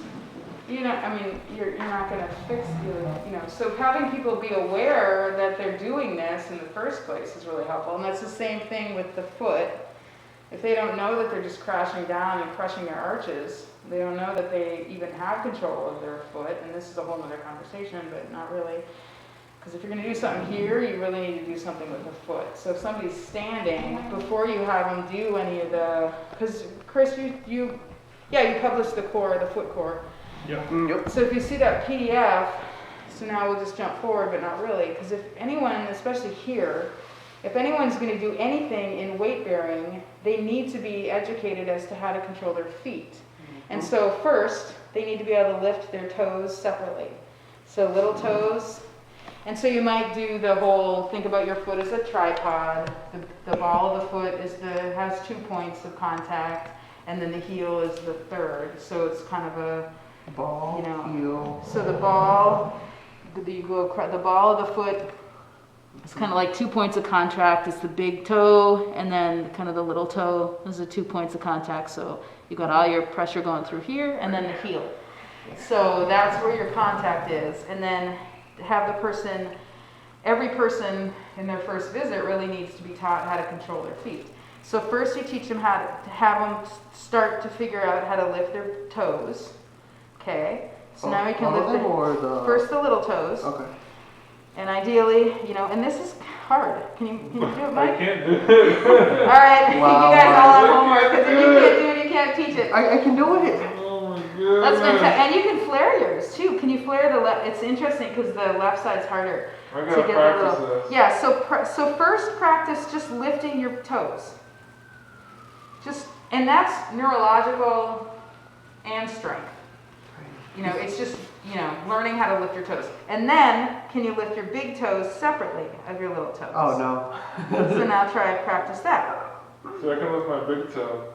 you're not going to fix it, So having people be aware that they're doing this in the first place is really helpful. And that's the same thing with the foot. If they don't know that they're just crashing down and crushing their arches, they don't know that they even have control of their foot, and this is a whole other conversation, but not really. Because if you're going to do something here, you really need to do something with the foot. So if somebody's standing, before you have them do any of the, because Chris, you published the foot core. Yep. So if you see that PDF, so now we'll just jump forward, but not really, because if anyone, especially here, if anyone's going to do anything in weight bearing, they need to be educated as to how to control their feet. And so first, they need to be able to lift their toes separately. So little toes. And so you might do the whole, think about your foot as a tripod. The ball of the foot has 2 points of contact, and then the heel is the third. So it's kind of a Ball, heel. So the ball of the foot is kind of like 2 points of contact. It's the big toe, and then kind of the little toe. Those are 2 points of contact. So you got all your pressure going through here, and then the heel. So that's where your contact is. And then have every person in their first visit really needs to be taught how to control their feet. So first you teach them how to have them start to figure out how to lift their toes. Okay, so now we can lift first the little toes. Okay. And ideally, and this is hard. Can you do it, Mike? I can't do it. All right, Wow, you guys all Mike. have homework, because if you can't do it, you can't teach it. I can do it. Oh my god. That's fantastic. And you can flare yours too. Can you flare the left? It's interesting because the left side's harder I to gotta get practice the little. this. Yeah. So first practice just lifting your toes. And that's neurological and strength. It's just learning how to lift your toes. And then can you lift your big toes separately of your little toes? Oh no. So now practice that. So I can lift my big toe.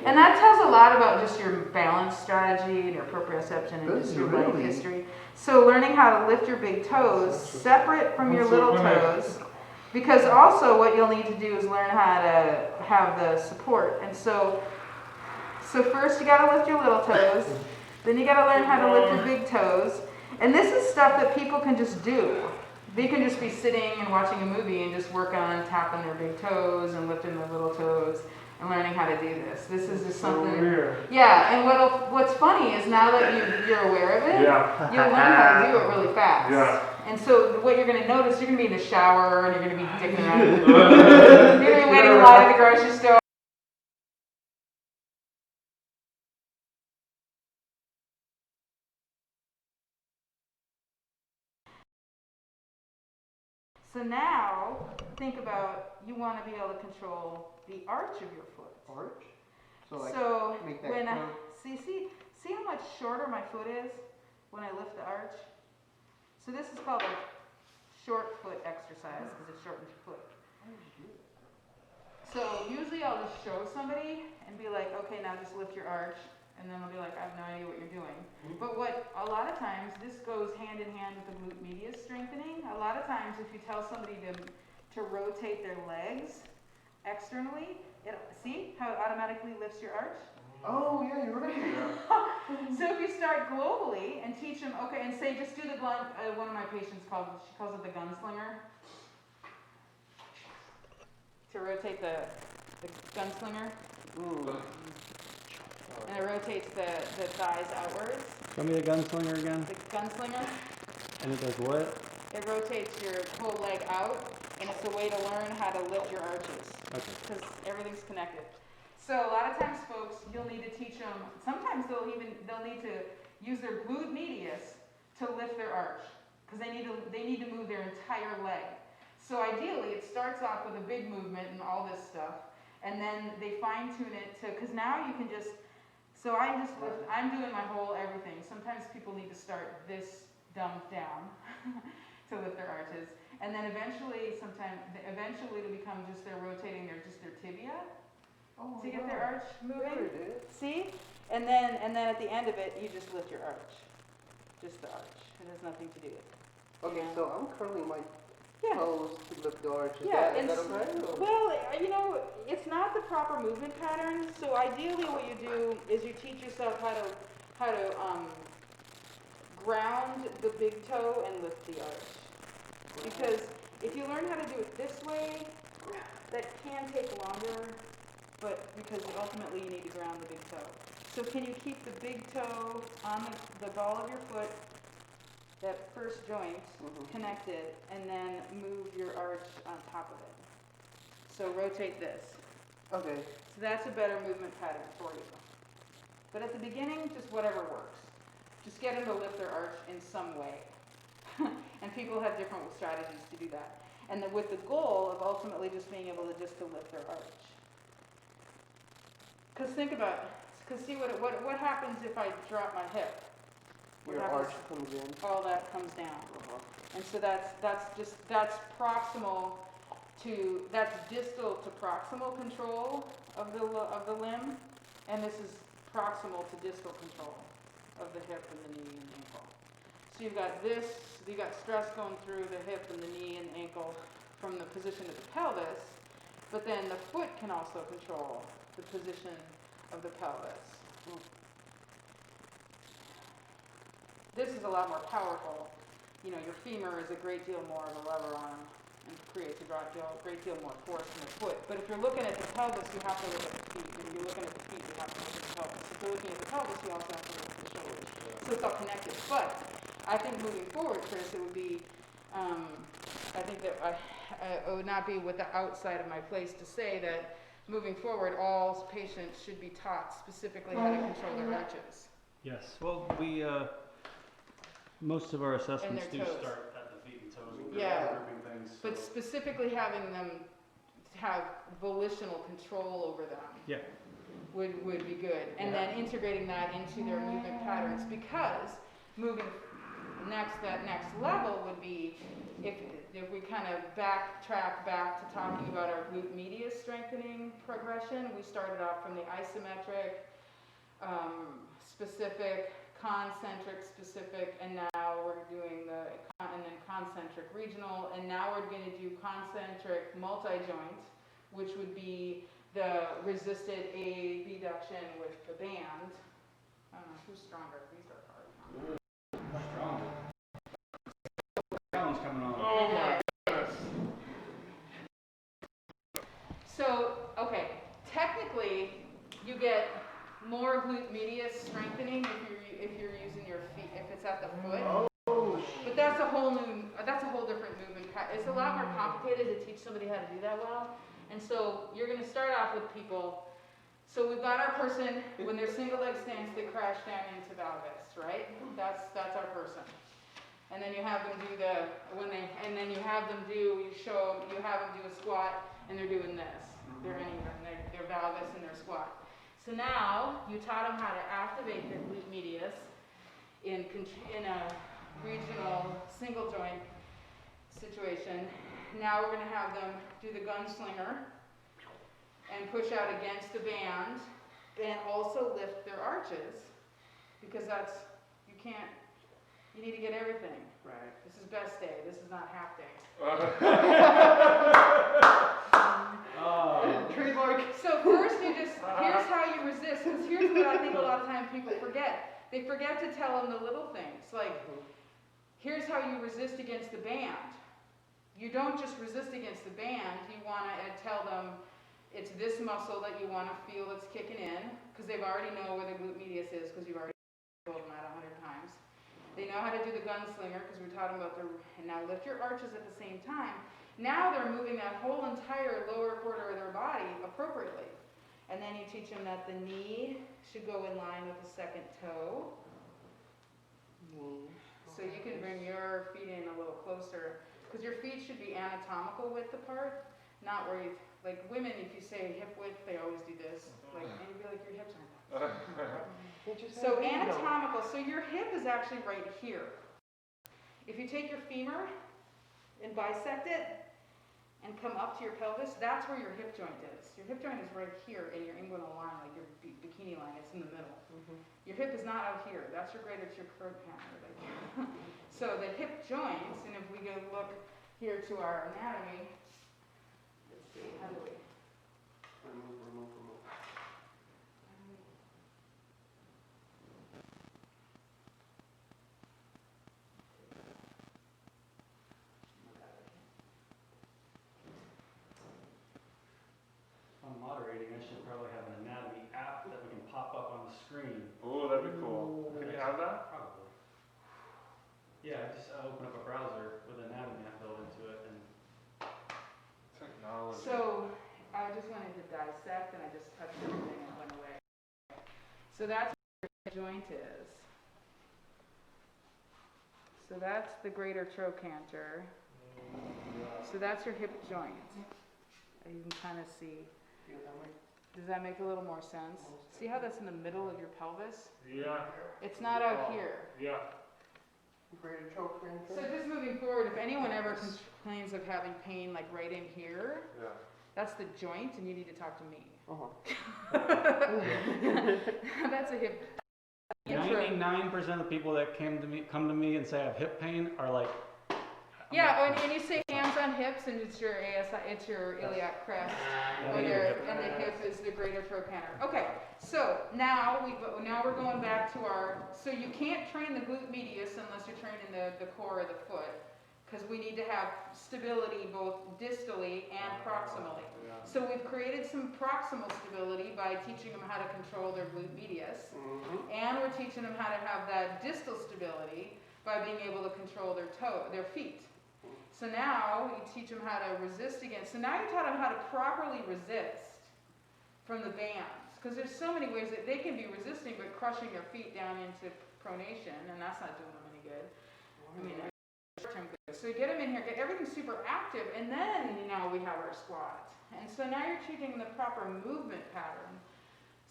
And that tells a lot about just your balance strategy and your proprioception and This just is your life really- history. So learning how to lift your big toes separate from your So little when I- toes, because also what you'll need to do is learn how to have the support. And so first you got to lift your little toes, then you got to learn how to lift your big toes. And this is stuff that people can just do. They can just be sitting and watching a movie and just work on tapping their big toes and lifting their little toes and learning how to do this. This is just something. So weird. Yeah, and what's funny is now that you're aware of it, Yeah. you'll learn how to do it really fast. Yeah. And so what you're going to notice, you're going to be in the shower and you're going to be dicking around. You're going to be waiting in line at the grocery store. So now, think about, you want to be able to control the arch of your foot. Arch? So make that when curve. see how much shorter my foot is when I lift the arch? So this is called a short foot exercise because it shortens your foot. So usually I'll just show somebody and be like, okay, now just lift your arch. And then they'll be like, I have no idea what you're doing. But a lot of times, this goes hand in hand with the glute medius strengthening. A lot of times, if you tell somebody to rotate their legs externally, see how it automatically lifts your arch? Oh, yeah, you're right. So if you start globally and teach them, okay, and say, just do the one of my patients calls it the gunslinger. to rotate the gunslinger, Mm. and it rotates the thighs outwards. Show me the gunslinger again. The gunslinger, And it does what? it rotates your whole leg out, and it's a way to learn how to lift your arches, Okay. because everything's connected. So a lot of times, folks, you'll need to teach them, sometimes they'll need to use their glute medius to lift their arch, because they need to move their entire leg. So ideally, it starts off with a big movement and all this stuff, and then they fine tune it to, because now you can just, so I'm doing my whole everything. Sometimes people need to start this dumbed down to lift their arches, and then eventually it'll become just they're rotating their tibia to get their arch There moving. it is. See? And then at the end of it, you just lift your arch. Just the arch. It has nothing to do with it. Okay, Yeah. so I'm currently my Yeah. toes to lift the arch. Is Yeah, that and okay? Or- well, it's not the proper movement pattern. So ideally, what you do is you teach yourself how to ground the big toe and lift the arch. Because if you learn how to do it this way, that can take longer, but because ultimately you need to ground the big toe. So can you keep the big toe on the ball of your foot, that first joint, Mhm. connected, and then move your arch on top of it. So rotate this. Okay. So that's a better movement pattern for you. But at the beginning, just whatever works. Just get them to lift their arch in some way. And people have different strategies to do that. And with the goal of ultimately just being able to lift their arch. Because think about, see what happens if I drop my hip? What Your happens? arch comes in. All that comes down. Uh-huh. And so that's distal to proximal control of the limb, and this is proximal to distal control of the hip and the knee and ankle. So you've got stress going through the hip and the knee and ankle from the position of the pelvis, but then the foot can also control the position of the pelvis. This is a lot more powerful. You know, your femur is a great deal more of a lever arm and creates a great deal more force in the foot. But if you're looking at the pelvis, you have to look at the feet. If you're looking at the feet, you have to look at the pelvis. If you're looking at the pelvis, you also have to look at the shoulders. So it's all connected. But I think moving forward, Chris, it would be, I think that it would not be with the outside of my place to say that moving forward, all patients should be taught specifically how to control their arches. Yes. Well, we most of our assessments do their toes. start at the feet and toes. Yeah. Grouping things. But specifically having them have volitional control over them. Yeah. Would be good. And then integrating that into their movement patterns, because that next level would be if we kind of backtrack back to talking about our glute medius strengthening progression. We started off from the isometric, specific, concentric, specific, and now we're doing and then concentric regional, and now we're going to do concentric multi-joint, which would be the resisted abduction with the band. I don't know, who's stronger? These are hard. Strong. Challenge coming on. Oh my goodness. So, okay, technically, you get more glute medius strengthening if you're using your feet, if it's at the foot. Oh, But that's a whole different movement. It's a lot more complicated to teach somebody how to do that well. And so you're going to start off with people. So we've got our person, when they're single leg stance, they crash down into valgus, right? That's our person. And then you have them do you have them do a squat, and they're doing this. They're anywhere, and they're valgus and they're squat. So now you taught them how to activate their glute medius in a regional single joint situation. Now we're going to have them do the gunslinger and push out against the band, and also lift their arches, because you need to get everything. right. This is best day, this is not half day. Oh. Trademark. So first here's how you resist, because here's what I think a lot of times people forget. They forget to tell them the little things, like, here's how you resist against the band. You don't just resist against the band, you want to tell them it's this muscle that you want to feel that's kicking in, because they've already know where the glute medius is, because you've already told them that 100 times. They know how to do the gunslinger, because we taught them about and now lift your arches at the same time. Now they're moving that whole entire lower quarter of their body appropriately. And then you teach them that the knee should go in line with the second toe. So you can bring your feet in a little closer, because your feet should be anatomical width apart, not where you, like women, if you say hip width, they always do this, like, and you'd be like, your hips aren't that. So anatomical, so your hip is actually right here. If you take your femur and bisect it and come up to your pelvis, that's where your hip joint is. Your hip joint is right here in your inguinal line, like your bikini line, it's in the middle. Your hip is not out here, that's your greater trochanter. Like, so the hip joints, and if we go look here to our anatomy, let's see, how do we? Remove. I'm moderating, I should probably have an anatomy app that we can pop up on the screen. Oh, that'd be cool. Can you have that? Probably. Yeah, I just open up a browser with an anatomy app built into it, and Technology. So I just wanted to dissect, and I just touched everything and it went away. So that's where your hip joint is. So that's the greater trochanter. So that's your hip joint. You can kind of see. Does that make a little more sense? See how that's in the middle of your pelvis? Yeah. It's not out here. Yeah. Greater trochanter. So just moving forward, if anyone ever complains of having pain like right in here, Yeah. that's the joint, and you need to talk to me. Uh-huh. That's a hip. 99% of people that come to me and say I have hip pain are like, Yeah, and you say hands on hips, and it's your ASI, it's your iliac crest, and the hip is the greater trochanter. Okay, so now we're going back to so you can't train the glute medius unless you're training the core of the foot, because we need to have stability both distally and proximally. So we've created some proximal stability by teaching them how to control their glute medius, and we're teaching them how to have that distal stability by being able to control their feet. So now you teach them how to resist against. So now you taught them how to properly resist from the bands, because there's so many ways that they can be resisting but crushing their feet down into pronation, and that's not doing them any good. I mean, short-term good. So you get them in here, get everything super active, and then now we have our squat. And so now you're teaching the proper movement pattern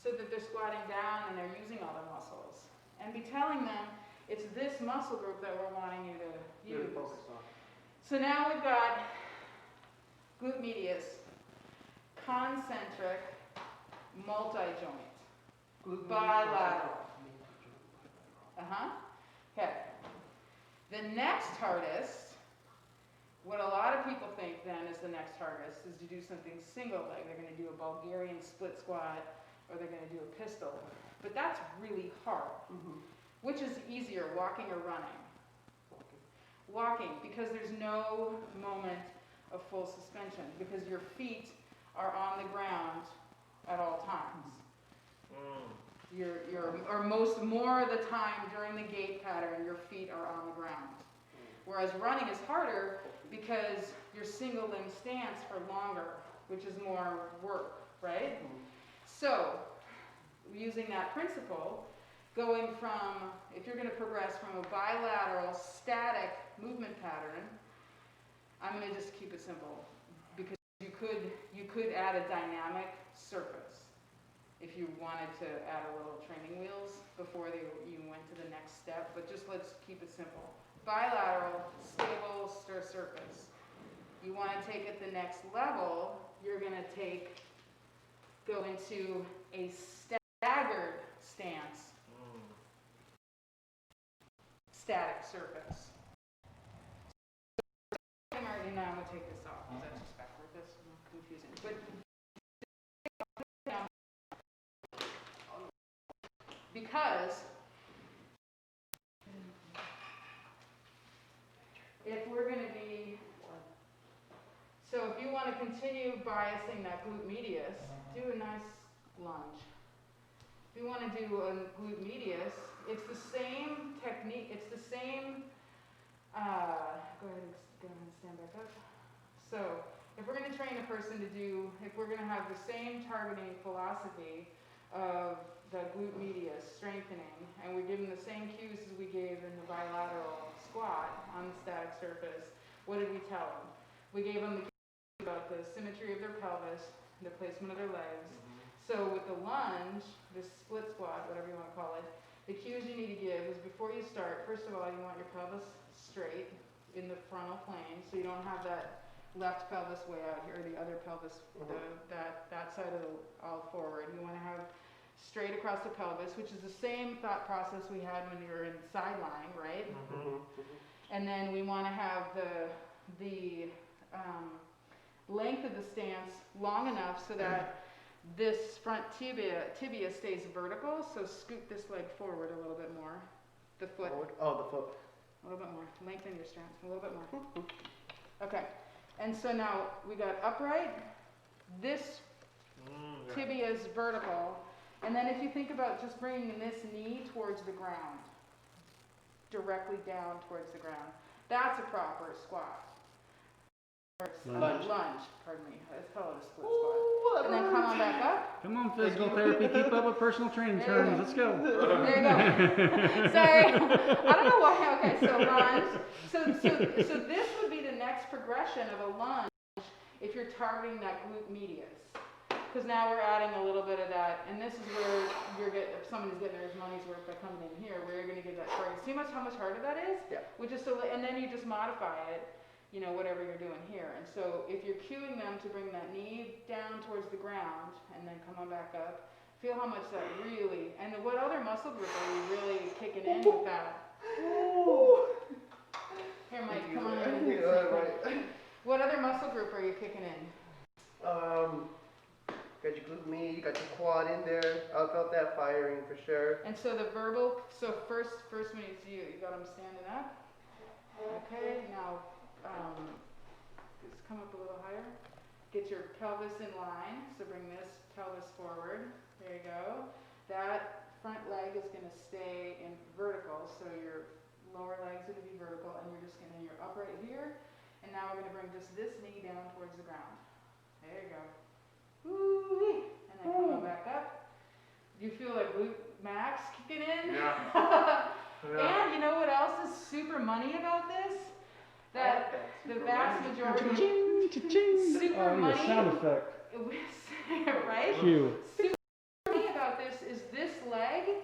so that they're squatting down and they're using all their muscles. And be telling them it's this muscle group that we're wanting you to use. So now we've got glute medius, concentric, multi-joint, bilateral. Okay. The next hardest, what a lot of people think then is the next hardest, is to do something single leg. They're going to do a Bulgarian split squat, or they're going to do a pistol. But that's really hard. Which is easier, walking or running? Walking, because there's no moment of full suspension, because your feet are on the ground at all times. More of the time during the gait pattern, your feet are on the ground. Whereas running is harder because your single limb stance for longer, which is more work, right? So, using that principle, going from, if you're going to progress from a bilateral static movement pattern, I'm going to just keep it simple, because you could add a dynamic surface if you wanted to add a little training wheels before you went to the next step, but just let's keep it simple. Bilateral, stable surface. You want to take it the next level, you're going to go into a staggered stance. Static surface. Now I'm going to take this off, because that's just backward. That's confusing. But because if we're going to be want to continue biasing that glute medius, do a nice lunge. If you want to do a glute medius, it's the same technique, it's the same, go ahead and stand back up. So, if we're going to train a person to do, if we're going to have the same targeting philosophy of the glute medius strengthening, and we give them the same cues as we gave in the bilateral squat on the static surface, what did we tell them? We gave them the cues about the symmetry of their pelvis, the placement of their legs. So with the lunge, the split squat, whatever you want to call it, the cues you need to give is before you start, first of all, you want your pelvis straight in the frontal plane, so you don't have that left pelvis way out here, or the other pelvis, that side of the all forward. You want to have straight across the pelvis, which is the same thought process we had when you were in sideline, right? And then we want to have the length of the stance long enough so that this front tibia stays vertical. So scoot this leg forward a little bit more. The foot. Forward? Oh, the foot. A little bit more. Lengthen your stance a little bit more. Okay. And so now we got upright. This tibia is vertical. And then if you think about just bringing this knee towards the ground, directly down towards the ground, that's a proper squat. Or Lunge. Pardon me. Let's call it a split squat. And then come on back up. Come on, physical therapy, keep up with personal training terms. Let's go. There you go. Sorry. I don't know why. Okay, so lunge. So this would be the next progression of a lunge if you're targeting that glute medius. Because now we're adding a little bit of that, and this is where if somebody's getting their money's worth by coming in here, where you're going to get that target. See how much harder that is? Yeah. And then you just modify it, whatever you're doing here. And so if you're cueing them to bring that knee down towards the ground, and then come on back up, feel how much that really, and what other muscle group are you really kicking in with that? Here, Mike, come on in. What other muscle group are you kicking in? Got your glute med, you got your quad in there. I felt that firing for sure. And so the verbal, first one is you got them standing up. Okay, now just come up a little higher. Get your pelvis in line, so bring this pelvis forward. There you go. That front leg is going to stay in vertical, so your lower leg's going to be vertical, and you're upright here. And now we're going to bring just this knee down towards the ground. There you go. Woo-wee. And then come on back up. Do you feel like glute max kicking in? Yeah. And you know what else is super money about this? That the vast majority super money, sound effect. right? Cue. Super money about this is this leg,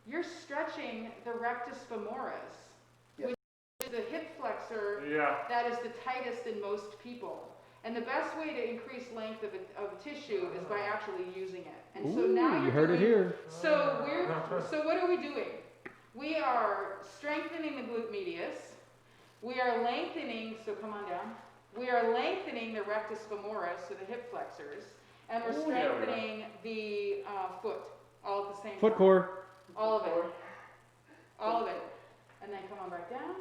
you're stretching the rectus femoris, which is the hip flexor that is the tightest in most people. And the best way to increase length of a tissue is by actually using it. And so now you heard it here. So what are we doing? We are strengthening the glute medius. We are lengthening, so come on down. We are lengthening the rectus femoris, so the hip flexors, and we're strengthening the foot all at the same time. Foot core. All of it. All of it. And then come on back down.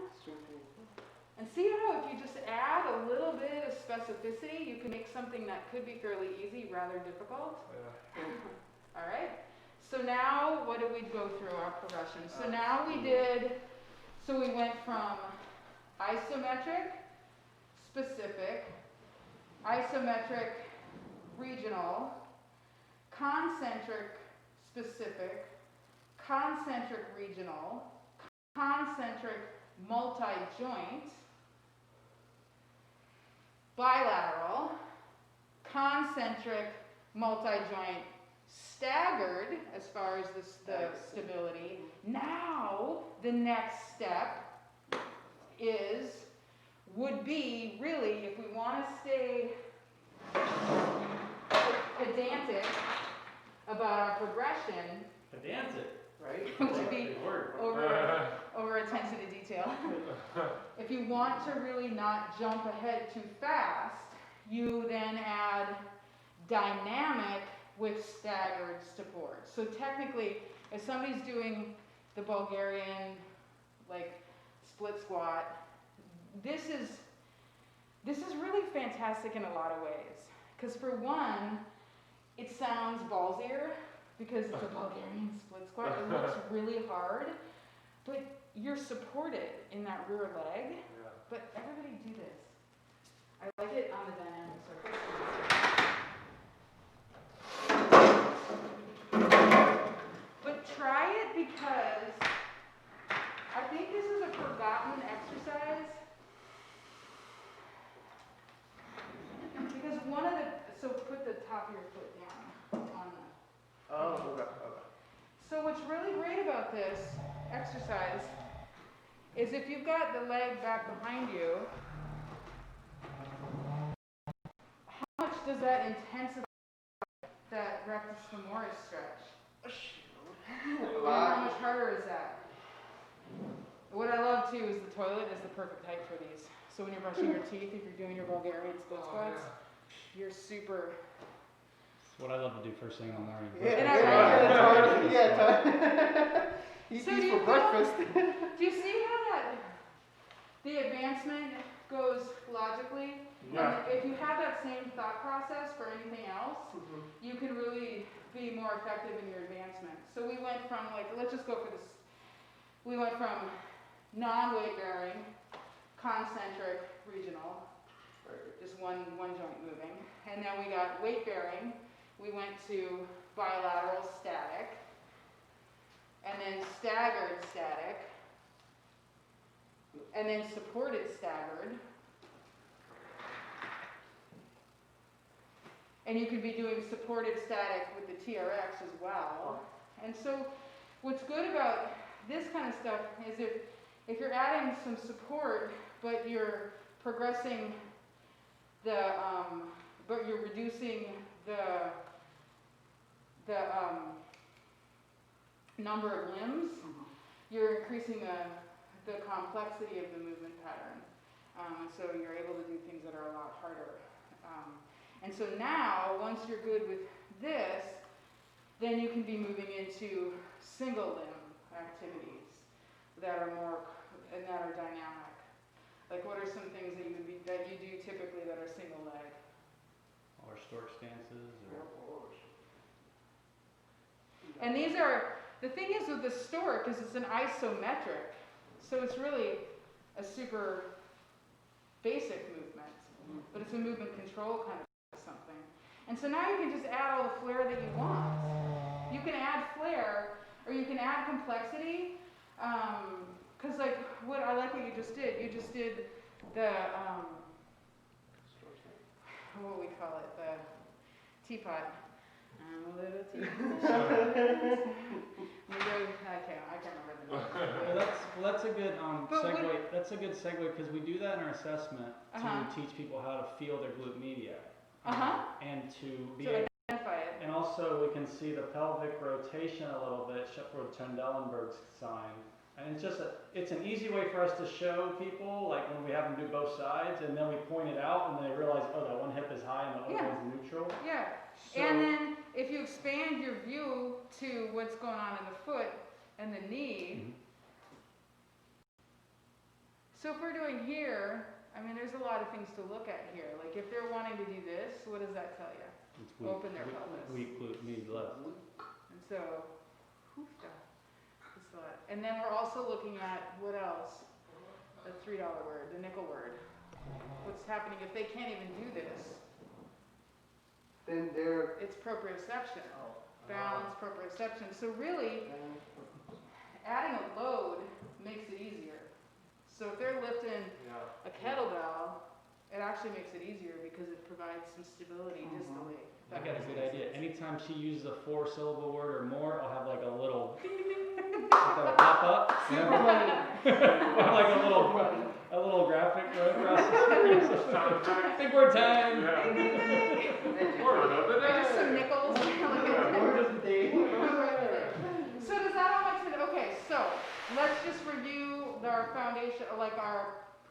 And see how if you just add a little bit of specificity, you can make something that could be fairly easy rather difficult? All right. So now what did we go through our progression? So now we went from isometric, specific, isometric, regional, concentric, specific, concentric, regional, concentric, multi-joint, bilateral, concentric, multi-joint, staggered as far as the stability. Now the next step would be really, if we want to stay pedantic about our progression, Pedantic. Right? would be over attention to detail. If you want to really not jump ahead too fast, you then add dynamic with staggered support. So technically, if somebody's doing the Bulgarian split squat, this is this is really fantastic in a lot of ways. Because for one, it sounds ballsier because it's a Bulgarian split squat. It looks really hard, but you're supported in that rear leg. Yeah. But everybody do this. I like it on the dynamic circuit. But try it because I think this is a forgotten exercise. Because one of the, so put the top of your foot down on the. Oh, okay. So what's really great about this exercise is if you've got the leg back behind you, how much does that intensify that rectus femoris stretch? And how much harder is that? What I love too is the toilet is the perfect height for these. So when you're brushing your teeth, if you're doing your Bulgarian split squats, you're super. That's what I love to do first thing in the morning. Eat So these do for you breakfast. Do you see how that the advancement goes logically? Yeah. And if you have that same thought process for anything else, you can really be more effective in your advancement. So we went from let's just go for this. We went from non-weight bearing, concentric, regional, just one joint moving. And then we got weight bearing. We went to bilateral static. And then staggered static. And then supported staggered. And you could be doing supported static with the TRX as well. And so what's good about this kind of stuff is if you're adding some support, but you're progressing but you're reducing the number of limbs, you're increasing the complexity of the movement pattern. So you're able to do things that are a lot harder. And so now, once you're good with this, then you can be moving into single limb activities that are dynamic. Like what are some things that you do typically that are single leg? Or stork stances, or And these are, the thing is with the stork is it's an isometric. So it's really a super basic movement, but it's a movement control kind of something. And so now you can just add all the flair that you want. You can add flair, or you can add complexity, because I like what you just did. You just did the, what we call it, the teapot. I'm a little teapot. I can't remember the name. Well, that's a good But segue. That's a good segue because we do that in our assessment Uh-huh. to teach people how to feel their glute media. And to be To able, identify it. and also we can see the pelvic rotation a little bit for the Trendelenburg's sign. And it's an easy way for us to show people, like when we have them do both sides, and then we point it out, and they realize, oh, that one hip is high and the other Yeah. one's neutral. Yeah. So, And then if you expand your view to what's going on in the foot and the knee, so if we're doing here, I mean, there's a lot of things to look at here. Like if they're wanting to do this, what does that tell you? it's weak, Open their pelvis. weak glute med left. And so, hoofda. It's a lot. And then we're also looking at what else? The $3 word, the nickel word. What's happening if they can't even do this? Then they're It's proprioception. Balance, proprioception. So really, adding a load makes it easier. So if they're lifting a kettlebell, it actually makes it easier because it provides some stability distally. I got a good idea. Anytime she uses a 4-syllable word or more, I'll have like a little that'll pop up. super money. Like a little graphic right across the screen. Big word time. Word of the Or just day. some nickels. Word of the day. So does that all make sense? Okay, so let's just review our foundation,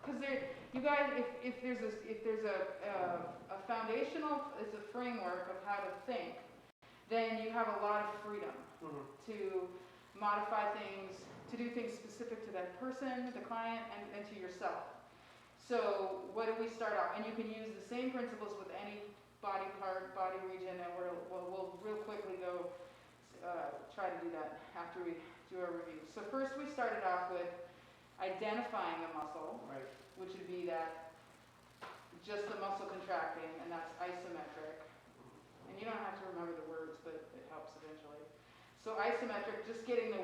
because you guys, if there's a foundational, it's a framework of how to think, then you have a lot of freedom to modify things, to do things specific to that person, the client, and to yourself. So what do we start out? And you can use the same principles with any body part, body region, and we'll real quickly go try to do that after we do our review. So first we started off with identifying the muscle, Right. which would be that just the muscle contracting, and that's isometric. And you don't have to remember the words, but it helps eventually. So isometric, just getting the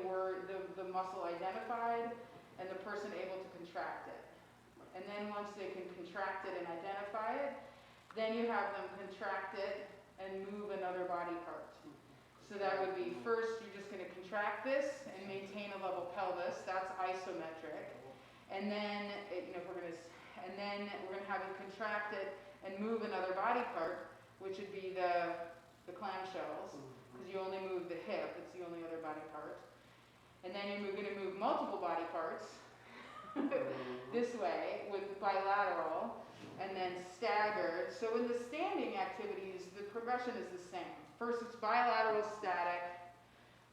muscle identified and the person able to contract it. And then once they can contract it and identify it, then you have them contract it and move another body part. So that would be first, you're just going to contract this and maintain a level pelvis. That's isometric. And then, we're going to have you contract it and move another body part, which would be the clamshells, because you only move the hip. It's the only other body part. And then you're going to move multiple body parts this way with bilateral, and then staggered. So in the standing activities, the progression is the same. First it's bilateral static,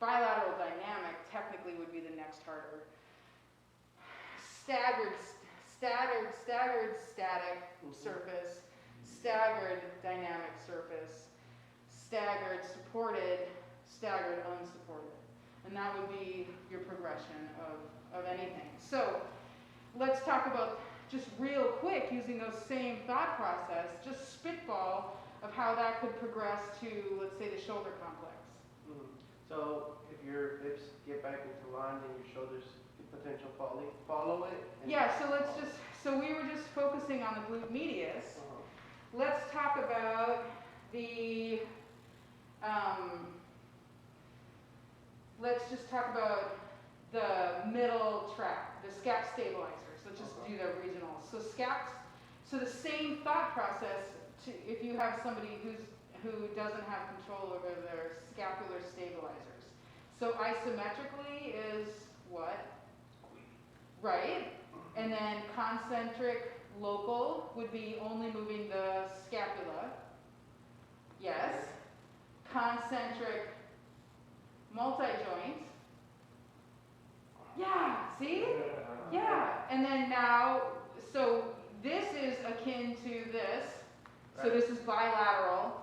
bilateral dynamic technically would be the next harder. Staggered static surface, staggered dynamic surface, staggered supported, staggered unsupported. And that would be your progression of anything. So let's talk about, just real quick, using those same thought process, just spitball of how that could progress to, let's say, the shoulder complex. So if your hips get back into line, then your shoulders could potentially follow it. Yeah, so we were just focusing on the glute medius. Let's talk about the, let's just talk about the middle track, the scap stabilizers. Let's just do the regional. So scaps, so the same thought process if you have somebody who doesn't have control over their scapular stabilizers. So isometrically is what? Right. And then concentric local would be only moving the scapula. Yes. Concentric multi-joint. Yeah, see? Yeah. And then now, so this is akin to this. So this is bilateral.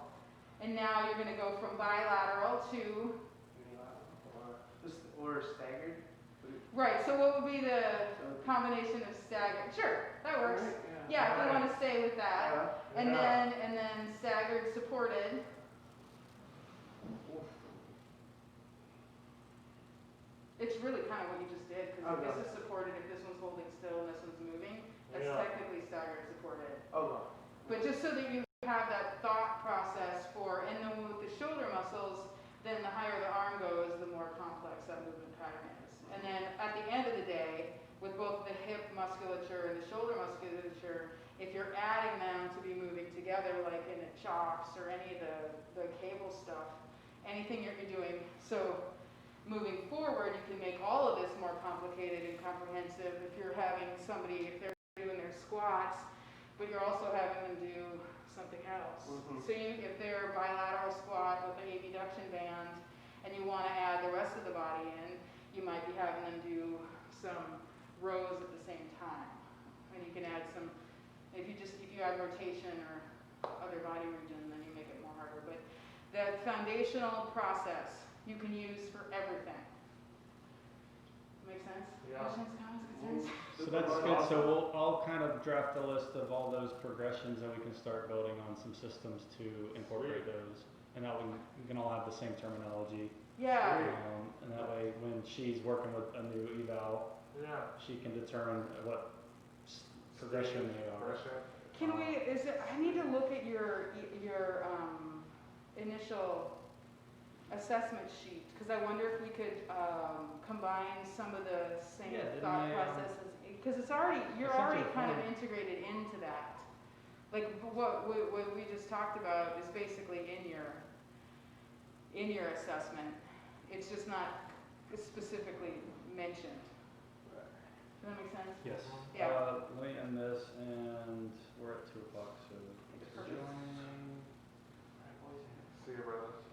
And now you're going to go from bilateral to... Or staggered? Right, so what would be the combination of staggered? Sure, that works. Yeah, if you want to stay with that. And then staggered supported. It's really kind of what you just did, because if this is supported, if this one's holding still and this one's moving, that's technically staggered supported. But just so that you have that thought process for, and then with the shoulder muscles, then the higher the arm goes, the more complex that movement pattern is. And then at the end of the day, with both the hip musculature and the shoulder musculature, if you're adding them to be moving together, like in the chops or any of the cable stuff, anything you're doing, so moving forward, you can make all of this more complicated and comprehensive if you're having somebody, if they're doing their squats, but you're also having them do something else. So if they're a bilateral squat with an abduction band, and you want to add the rest of the body in, you might be having them do some rows at the same time. And you can add some, if you add rotation or other body region, then you make it more harder. But the foundational process you can use for everything. Make sense? Yeah. Questions, comments, concerns? So that's good. So I'll kind of draft a list of all those progressions, and we can start building on some systems to incorporate those. And that we can all have the same terminology. Yeah. And that way, when she's working with a new eval, she can determine what progression they are. Can we? I need to look at your initial assessment sheet, because I wonder if we could combine some of the same thought processes, because you're already kind of integrated into that. Like what we just talked about is basically in your assessment. It's just not specifically mentioned. Does that make sense? Yes. Yeah. Let me end this, and we're at 2 o'clock, so thanks for joining. See you, brother.